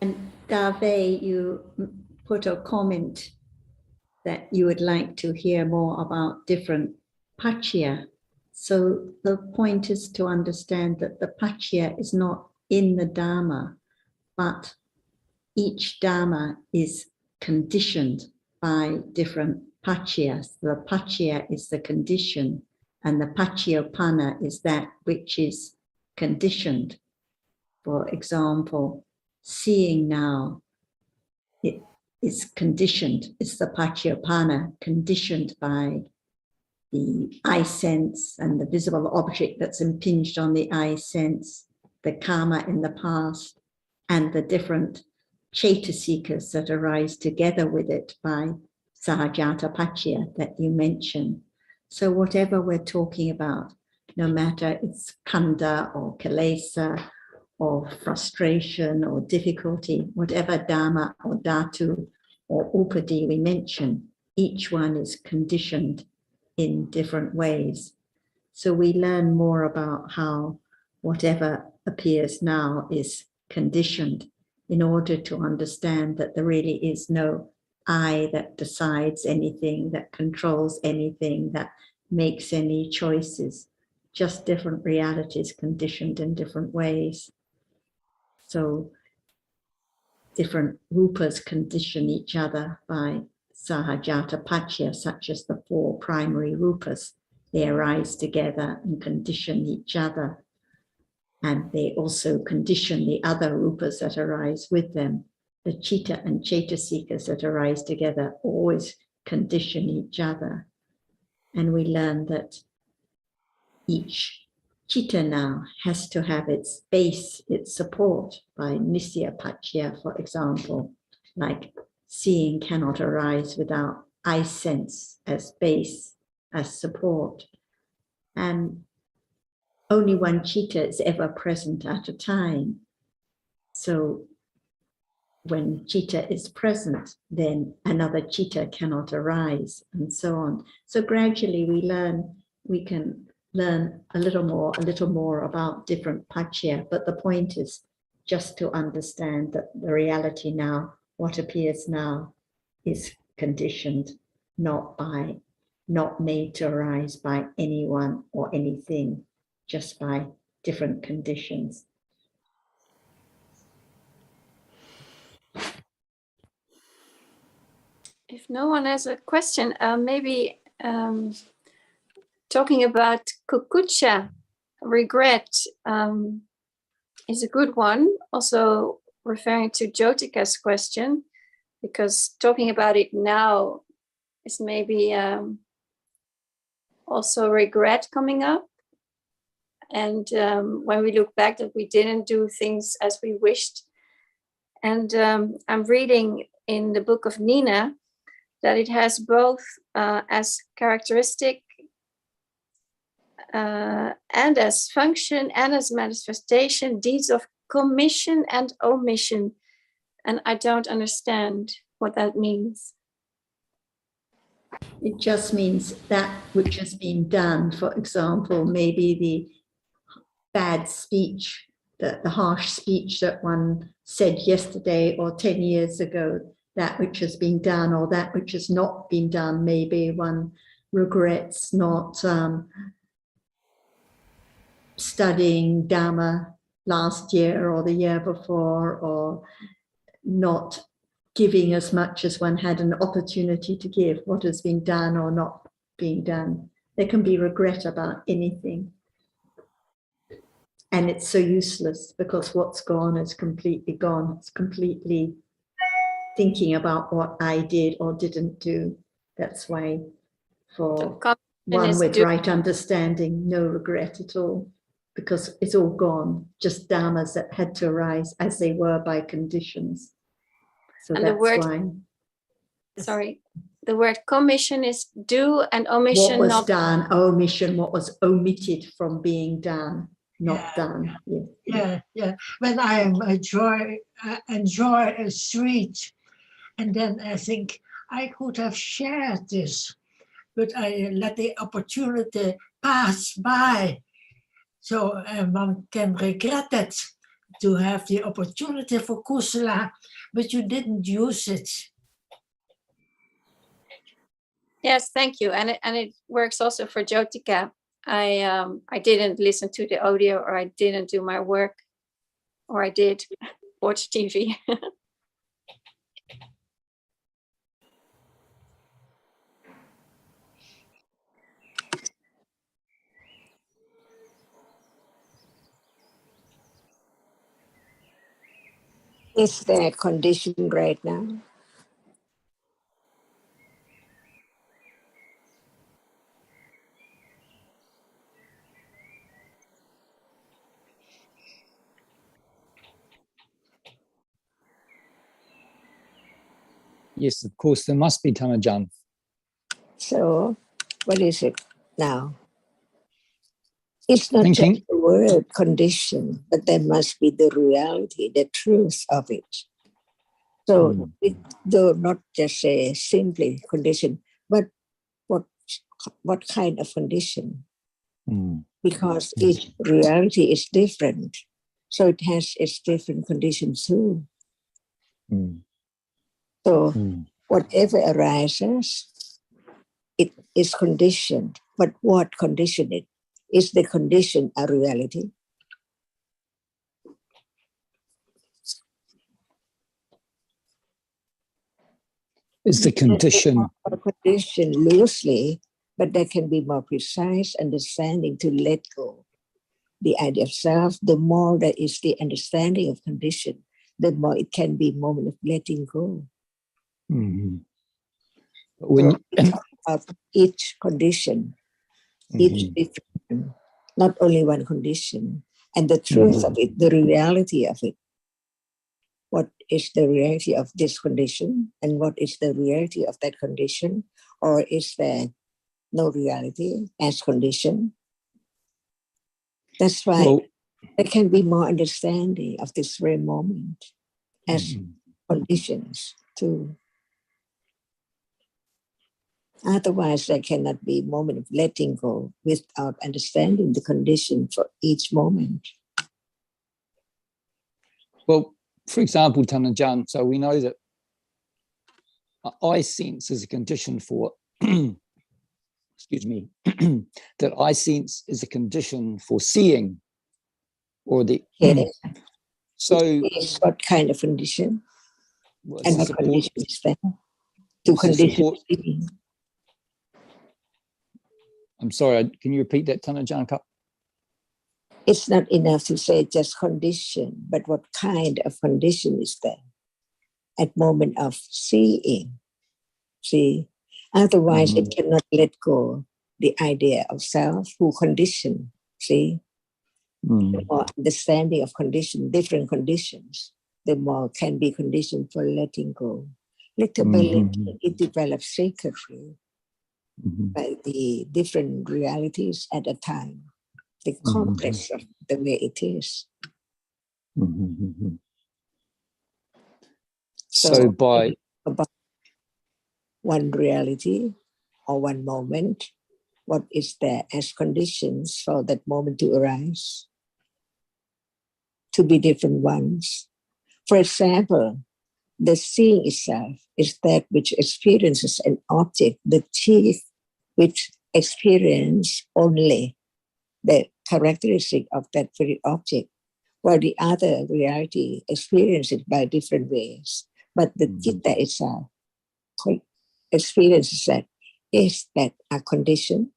And Dave, you put a comment that you would like to hear more about different paccaya. So the point is to understand that the paccaya is not in the Dhamma, but each Dhamma is conditioned by different paccayas. The paccaya is the condition, and the paccayapana is that which is conditioned. For example, seeing now, it is conditioned. It's the paccayapana, conditioned by the eye sense and the visible object that's impinged on the eye sense, the karma in the past, and the different chaitasikas that arise together with it by sahajata paccaya that you mentioned. So whatever we're talking about, no matter it's khandha or kilesa or frustration or difficulty, whatever dhamma or dhatu or upadi we mention, each one is conditioned in different ways. So we learn more about how whatever appears now is conditioned in order to understand that there really is no I that decides anything, that controls anything, that makes any choices, just different realities conditioned in different ways. So different rupas condition each other by sahajata paccaya, such as the four primary rupas. They arise together and condition each other. And they also condition the other rupas that arise with them. The chitta and chaitasikas that arise together always condition each other. And we learn that each chitta now has to have its base, its support by nisya paccaya, for example, like seeing cannot arise without eye sense as base, as support. And only one chitta is ever present at a time. So when chitta is present, then another chitta cannot arise, and so on. So gradually we can learn a little more about different paccaya, but the point is just to understand that the reality now, what appears now, is conditioned not by not made to arise by anyone or anything, just by different conditions. If no one has a question, maybe talking about kukucha, regret, is a good one. Also referring to Jyotika's question, because talking about it now is maybe also regret coming up. And when we look back that we didn't do things as we wished. And I'm reading in the book of Nina that it has both as characteristic and as function and as manifestation deeds of commission and omission. And I don't understand what that means. It just means that which has been done. For example, maybe the bad speech, the harsh speech that one said yesterday or 10 years ago, that which has been done or that which has not been done. Maybe one regrets not studying Dhamma last year or the year before, or not giving as much as one had an opportunity to give, what has been done or not being done. There can be regret about anything. And it's so useless because what's gone is completely gone. It's completely thinking about what I did or didn't do. That's why for one with right understanding, no regret at all, because it's all gone, just dhammas that had to arise as they were by conditions. So And that's the word, why. Sorry, the word commission is do and omission What was not done, omission, what was omitted from being done, not Yeah. done. Yeah. Yeah, yeah. When I enjoy a sweet, and then I think I could have shared this, but I let the opportunity pass by. So one can regret it to have the opportunity for kusala, but you didn't use it. Yes, thank you. And it works also for Jyotika. I didn't listen to the audio, or I didn't do my work, or I did watch TV. Is there a condition right now? Yes, of course, there must be Dhamajan. So what is it now? It's not Thinking. just the word condition, but there must be the reality, the truth of it. So it, though not just say simply condition, but what kind of condition? Because each reality is different. So it has its different conditions too. So whatever arises, it is conditioned. But what condition it? Is the condition a reality? Is the condition Loosely, but there can be more precise understanding to let go. The idea of self, the more there is the understanding of condition, the more it can be moment of letting go. When so of each condition, each different, not only one condition, and the truth of it, the reality of it. What is the reality of this condition, and what is the reality of that condition, or is there no reality as condition? That's why there can be more understanding of this very moment as conditions too. Otherwise, there cannot be a moment of letting go without understanding the condition for each moment. Well, for example, Dhamajan, so we know that I sense is a condition for excuse me, that I sense is a condition for seeing, or the Yes. so Yes, what kind of condition? well, And what support, condition is that? To what's the condition support? seeing. I'm sorry, can you repeat that, Tana Janka? It's not enough to say just condition, but what kind of condition is that at moment of seeing? See, otherwise it cannot let go the idea of self who condition. See, the more understanding of condition, different conditions, the more can be conditioned for letting go. Little by little, it develops secretly by the different realities at a time, the complex of the way it is. So by about one reality or one moment, what is there as conditions for that moment to arise, to be different ones. For example, the seeing itself is that which experiences an object, the teeth which experience only the characteristic of that very object, while the other reality experiences it by different ways. But the citta itself experiences that. Is that a condition?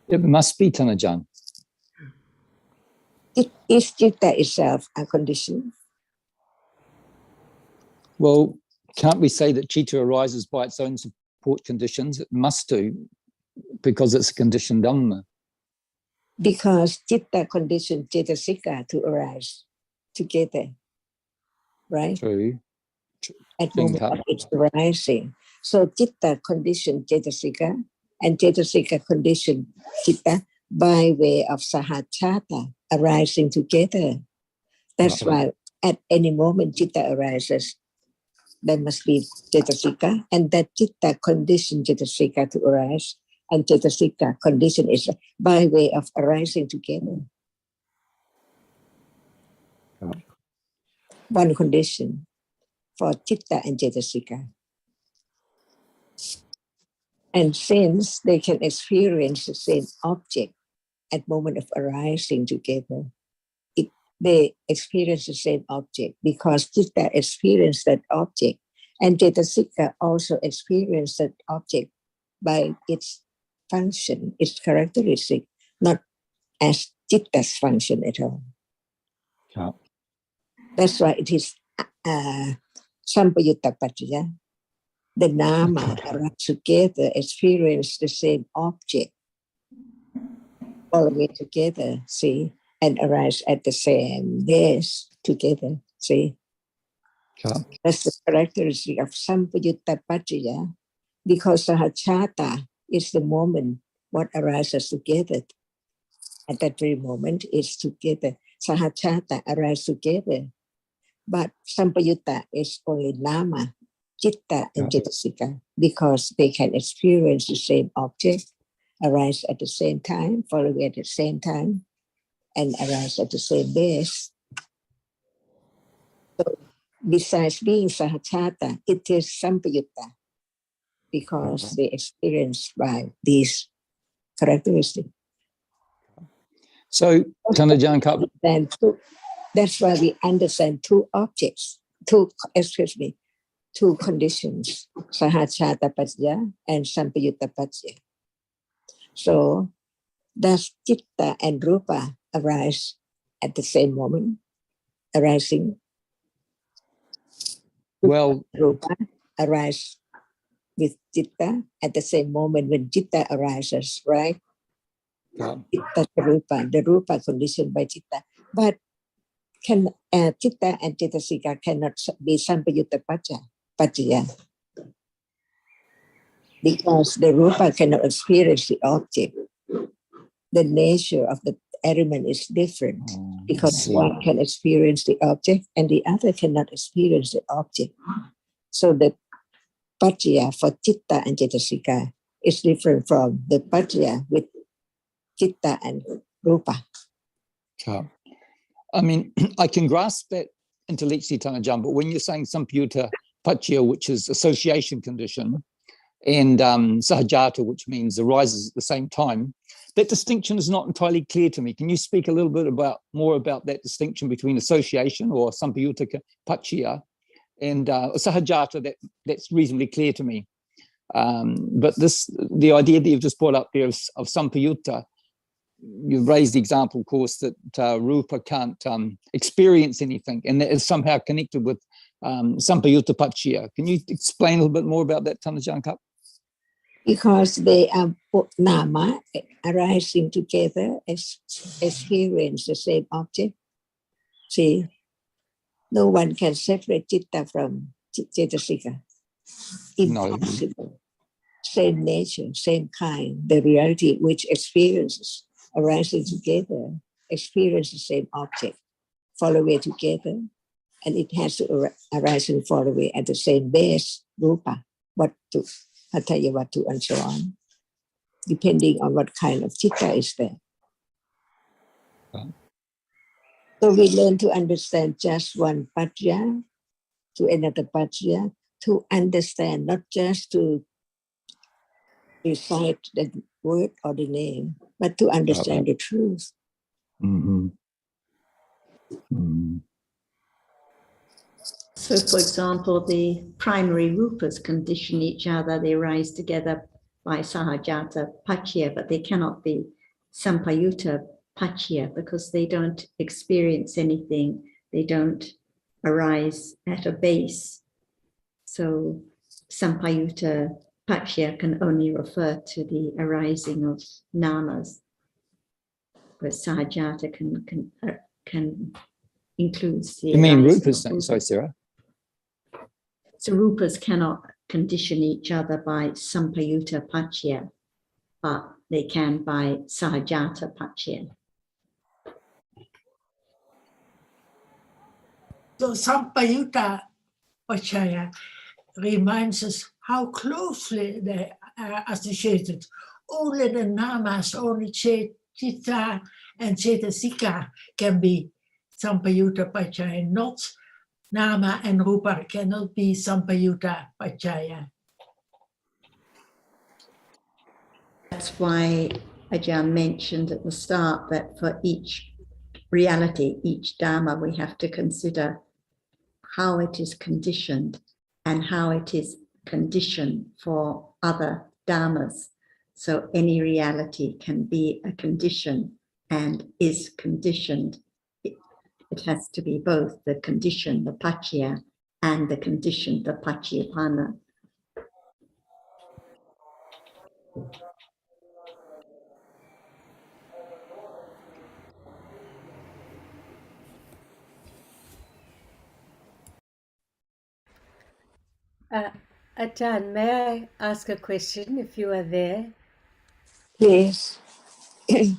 it must be, Tanajan. Is citta itself a condition? Well, can't we say that citta arises by its own support conditions? It must do, because it's a conditioned Dhamma. Because citta condition cetasika to arise together, right? True. At moment of its arising. So citta condition cetasika and cetasika condition citta by way of sahachata arising together. That's why at any moment citta arises, there must be cetasika, and that citta condition cetasika to arise, and cetasika condition is by way of arising together. One condition for citta and cetasika. And since they can experience the same object at moment of arising together, they experience the same object because citta experience that object, and cetasika also experience that object by its function, its characteristic, not as citta's function at all. That's why it is sampayutta paccaya. The nama arise together, experience the same object, all the way together, see, and arise at the same base together, see. That's the characteristic of sampayutta paccaya, because sahachata is the moment what arises together. At that very moment is together. Sahachata arises together. But sampayutta is only nama, citta and cetasika, because they can experience the same object, arise at the same time, fall away at the same time, and arise at the same base. So besides being sahachata, it is sampayutta, because they experience by these characteristics. So, Tanajan Cup. That's why we understand two objects, two conditions, sahachata paccaya and sampayutta paccaya. So does citta and rupa arise at the same moment, arising? Well, rupa arise with citta at the same moment when citta arises, right? Citta the rupa conditioned by citta. But can citta and cetasika cannot be sampayutta paccaya, because the rupa cannot experience the object. The nature of the element is different, because one can experience the object and the other cannot experience the object. So the paccaya for citta and cetasika is different from the paccaya with citta and rupa. I mean, I can grasp that intellectually, Tanajan, but when you're saying sampayutta Pacchya, which is association condition, and Sahajata, which means arises at the same time. That distinction is not entirely clear to me. Can you speak a little bit more about that distinction between association or Sampayutta Pacchya and Sahajata? That's reasonably clear to me. But the idea that you've just brought up there of Sampayutta, you've raised the example, of course, that Rupa can't experience anything, and that is somehow connected with Sampayutta Pacchya. Can you explain a little bit more about that, Tanajankap? Because they are both nama arising together as experience the same object. See, no one can separate citta from cetasika. Impossible. No. Same nature, same kind. The reality which experiences arising together, experience the same object, fall away together, and it has to arise and fall away at the same base, rupa, vatu, hataya vatu, and so on, depending on what kind of citta is there. So we learn to understand just one pacchya to another pacchya, to understand, not just to recite the word or the name, but to understand the truth. Mm-hmm. Mm-hmm. So, for example, the primary rupas condition each other. They rise together by Sahajata Pacchya, but they cannot be Sampayutta Pacchya because they don't experience anything. They don't arise at a base. So Sampayutta Pacchya can only refer to the arising of namas, but Sahajata can include the. You mean rupas? Sorry, Sarah. So rupas cannot condition each other by Sampayutta Pacchya, but they can by Sahajata Pacchya. So Sampayutta Pacchaya reminds us how closely they are associated. Only the namas, only citta and cetasika can be Sampayutta Pacchaya, not nama and rupa cannot be Sampayutta Pacchaya. That's why Ajahn mentioned at the start that for each reality, each Dhamma, we have to consider how it is conditioned and how it is conditioned for other Dhammas. So any reality can be a condition and is conditioned. It has to be both the condition, the Pacchya, and the condition, the Pacchyapanna. Ajahn, may I ask a question if you are there? Yes. Hello,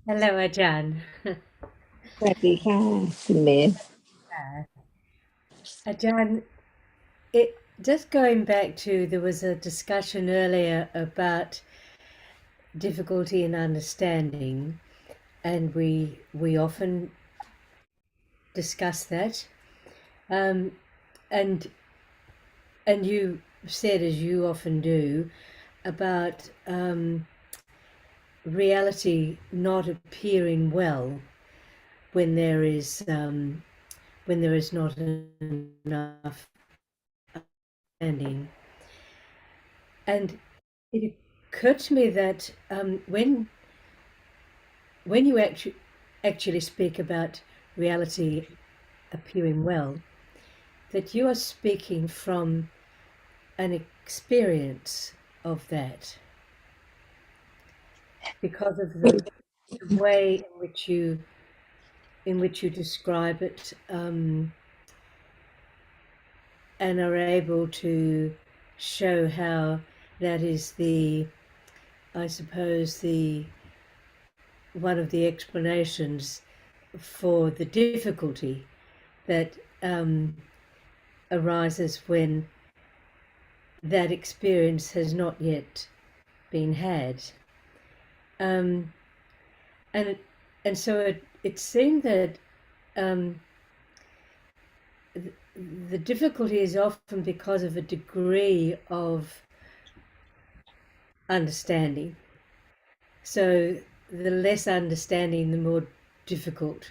Ajahn. สวัสดีค่ะคุณเมย์ Ajahn, just going back to, there was a discussion earlier about difficulty in understanding, and we often discuss that. And you said, as you often do, about reality not appearing well when there is not enough understanding. And it occurred to me that when you actually speak about reality appearing well, that you are speaking from an experience of that, because of the way in which you describe it, and are able to show how that is I suppose one of the explanations for the difficulty that arises when that experience has not yet been had. And so it seemed that the difficulty is often because of a degree of understanding. So the less understanding, the more difficult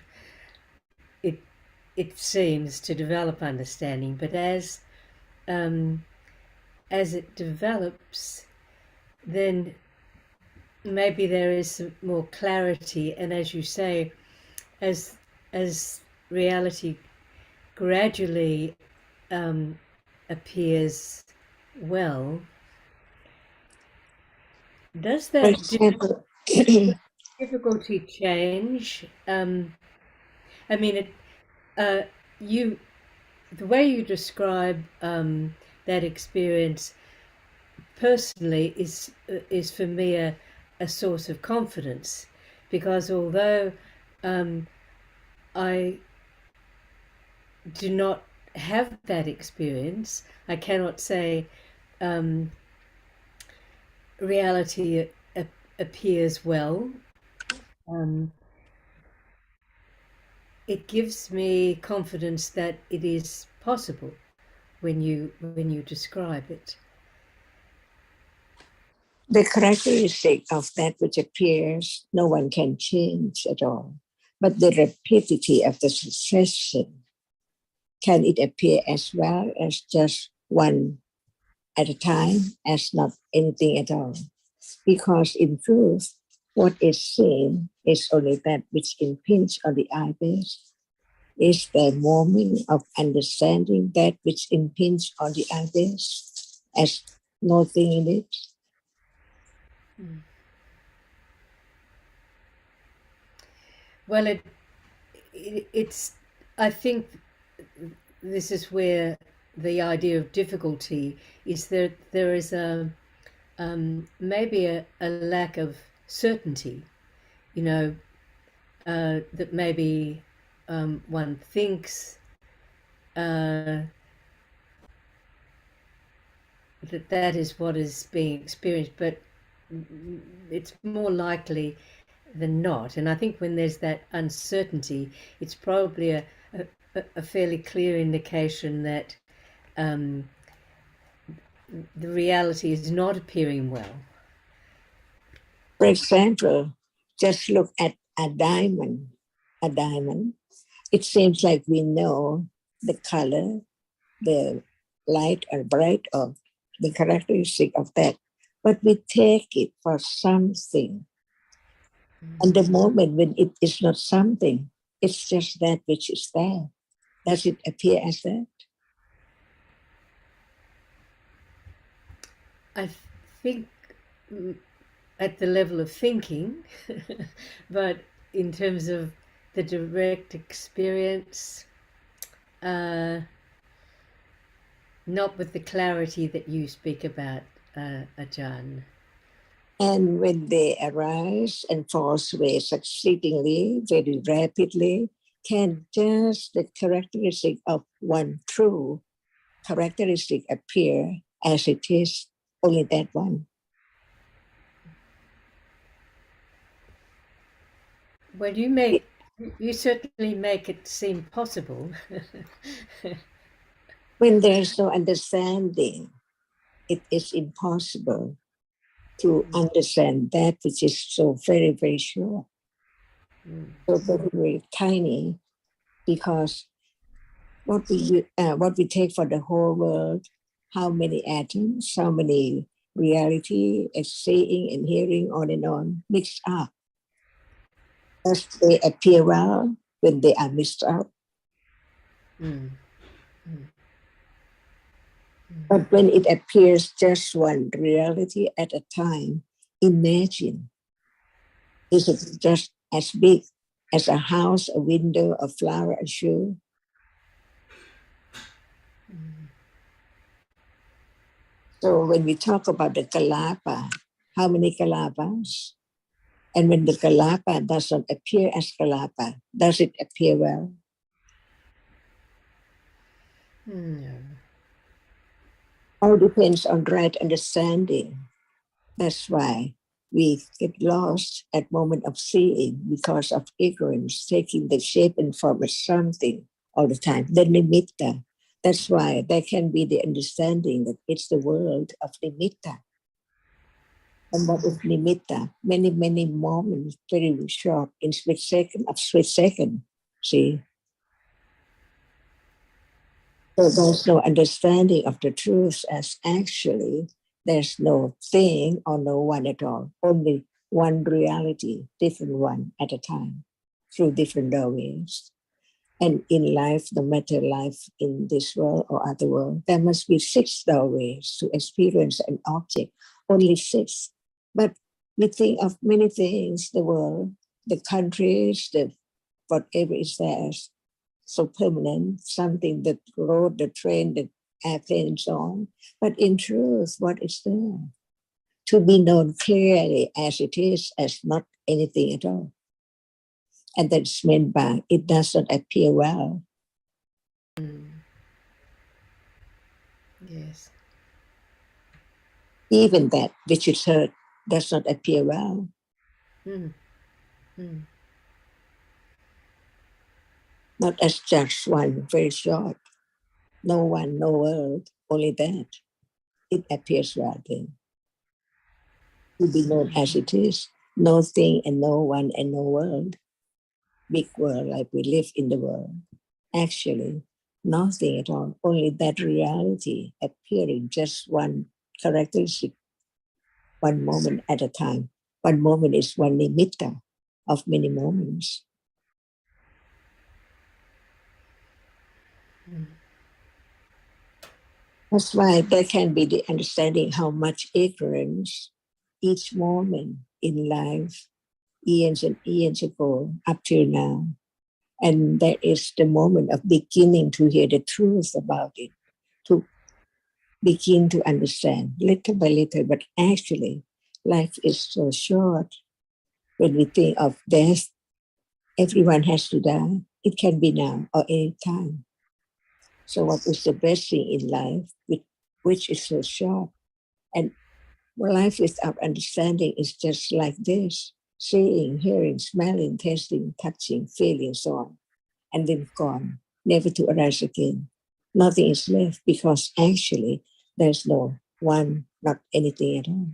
it seems to develop understanding. But as it develops, then maybe there is some more clarity. And as you say, as reality gradually appears well, does For that example, difficulty change? I mean, the way you describe that experience personally is for me a source of confidence, because although I do not have that experience, I cannot say reality appears well. It gives me confidence that it is possible when you describe it. the characteristic of that which appears, no one can change at all. But the rapidity of the succession, can it appear as well as just one at a time, as not anything at all? Because in truth, what is seen is only that which impinges on the eye base. Is the moment of understanding that which impinges on the eye base as nothing in it? Well, it's. I think this is where the idea of difficulty is. There is maybe a lack of certainty. That maybe one thinks that is what is being experienced, but it's more likely than not. And I think when there's that uncertainty, it's probably a fairly clear indication that the reality is not appearing well. For example, just look at a diamond. A diamond, it seems like we know the color, the light or bright of the characteristic of that, but we take it for something. And the moment when it is not something, it's just that which is there. Does it appear as that? I think at the level of thinking, but in terms of the direct experience, not with the clarity that you speak about, Ajahn. And when they arise and falls away succeedingly, very rapidly, can just the characteristic of one true characteristic appear as it is, only that one? Well, you certainly make it seem possible. When there's no understanding, it is impossible to understand that which is so very, very sure, so very, very tiny, because what we take for the whole world, how many atoms, how many reality, seeing and hearing, on and on, mixed up. As they appear well when they are mixed up. But when it appears just one reality at a time, imagine, is it just as big as a house, a window, a flower, a shoe? So when we talk about the Kalapa, how many Kalapas? And when the Kalapa does not appear as Kalapa, does it appear well? No. All depends on right understanding. That's why we get lost at moment of seeing because of ignorance, taking the shape and form of something all the time. The nimitta, That's why there can be the understanding that it's the world of nimitta. And what is nimitta? Many, many moments, very short, in split second, see? So there's no understanding of the truth as actually there's no thing or no one at all, only one reality, different one at a time, through different doorways. And in life, no matter life in this world or other world, there must be 6 doorways to experience an object, only 6. But we think of many things, the world, the countries, the whatever is there, so permanent, something that road, the train, the airplane, and so on. But in truth, what is there? To be known clearly as it is, as not anything at all. And that's meant by it does not appear well. Yes. Even that which is heard does not appear well. Mm. Mm. Not as just one, very short. No one, no world, only that. It appears well then. To be known as it is, no thing and no one and no world. Big world like we live in the world. Actually, nothing at all, only that reality appearing, just one characteristic, one moment at a time. One moment is one nimitta of many moments. That's why there can be the understanding how much ignorance each moment in life, eons and eons ago, up till now. And that is the moment of beginning to hear the truth about it, to begin to understand little by little, but actually life is so short. When we think of death, everyone has to die. It can be now or any time. So what is the best thing in life, which is so short? And life without understanding is just like this: seeing, hearing, smelling, tasting, touching, feeling, so on, and then gone, never to arise again. Nothing is left because actually there's no one, not anything at all.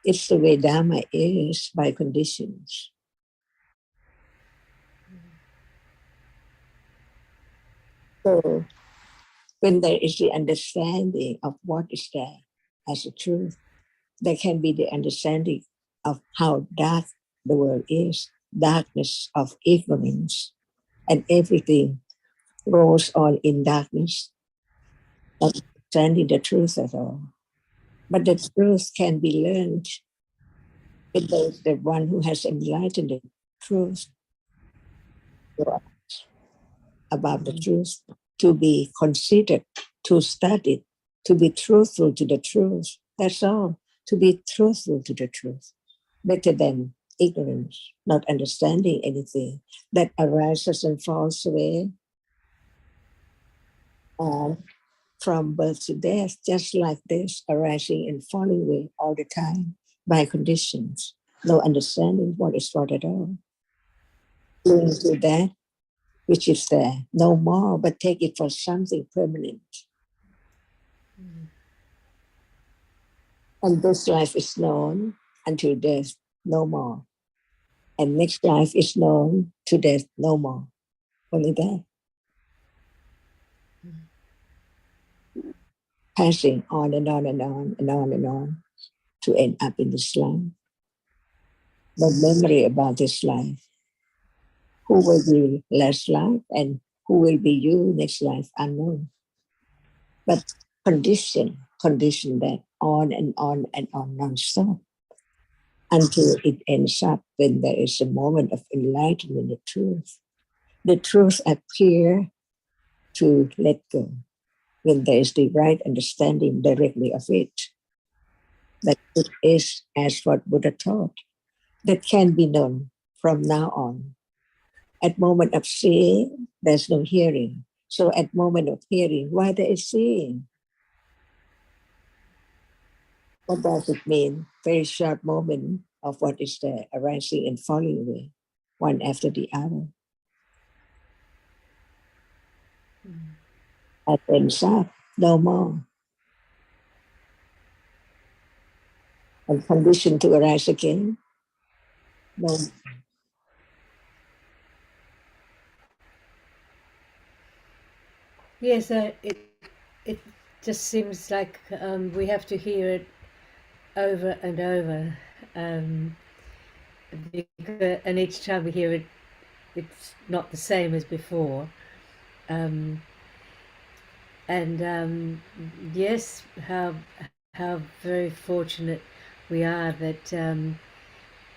It's the way Dhamma is by conditions. So when there is the understanding of what is there as a truth, there can be the understanding of how dark the world is, darkness of ignorance, and everything rolls on in darkness, not understanding the truth at all. But the truth can be learned with the one who has enlightened the truth about the truth, to be considered, to study, to be truthful to the truth. That's all. To be truthful to the truth. Better than ignorance, not understanding anything that arises and falls away from birth to death, just like this, arising and falling away all the time by conditions. No understanding what is what at all. Clinging to that which is there, no more, but take it for something permanent. And this life is known until death, no more. And next life is known to death, no more. Only that. Passing on and on and on and on and on to end up in this life. No memory about this life. Who will be last life and who will be you next life, unknown. But condition that on and on and on non-stop until it ends up when there is a moment of enlightenment, the truth. The truth appear to let go when there is the right understanding directly of it. That it is as what Buddha taught, that can be known from now on. At moment of seeing, there's no hearing. So at moment of hearing, why there is seeing? What does it mean? Very short moment of what is there, arising and falling away, one after the other. At ends up, no more. And condition to arise again, no. Yes, it just seems like we have to hear it over and over, and each time we hear it, it's not the same as before. Yes, how very fortunate we are that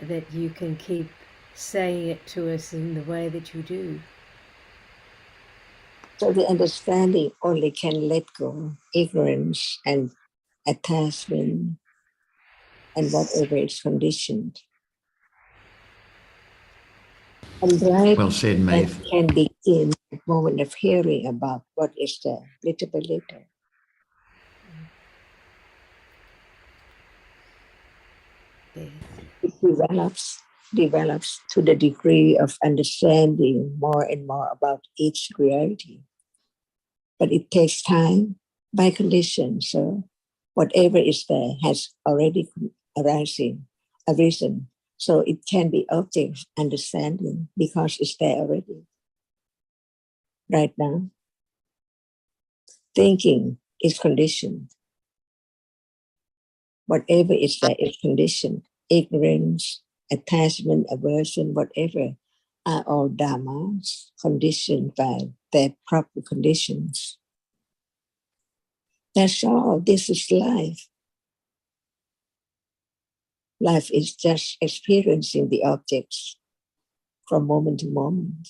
that you can keep saying it to us in the way that you do. So the understanding only can let go ignorance and attachment and whatever is conditioned. And right, Well said, that Maeve. can begin the moment of hearing about what is there, little by little. Yes. It develops to the degree of understanding more and more about each reality. But it takes time by condition. So whatever is there has already arisen. So it can be object of understanding because it's there already. Right now, thinking is conditioned. Whatever is there is conditioned. Ignorance, attachment, aversion, whatever are all dhammas conditioned by their proper conditions. That's all. This is life. Life is just experiencing the objects from moment to moment.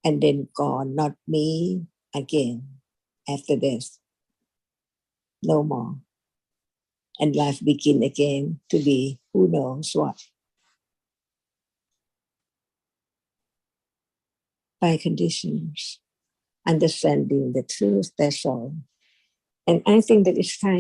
And then gone, not me again after death. No more. And life begin again to be who knows what. By conditions, understanding the truth, that's all. And I think that it's time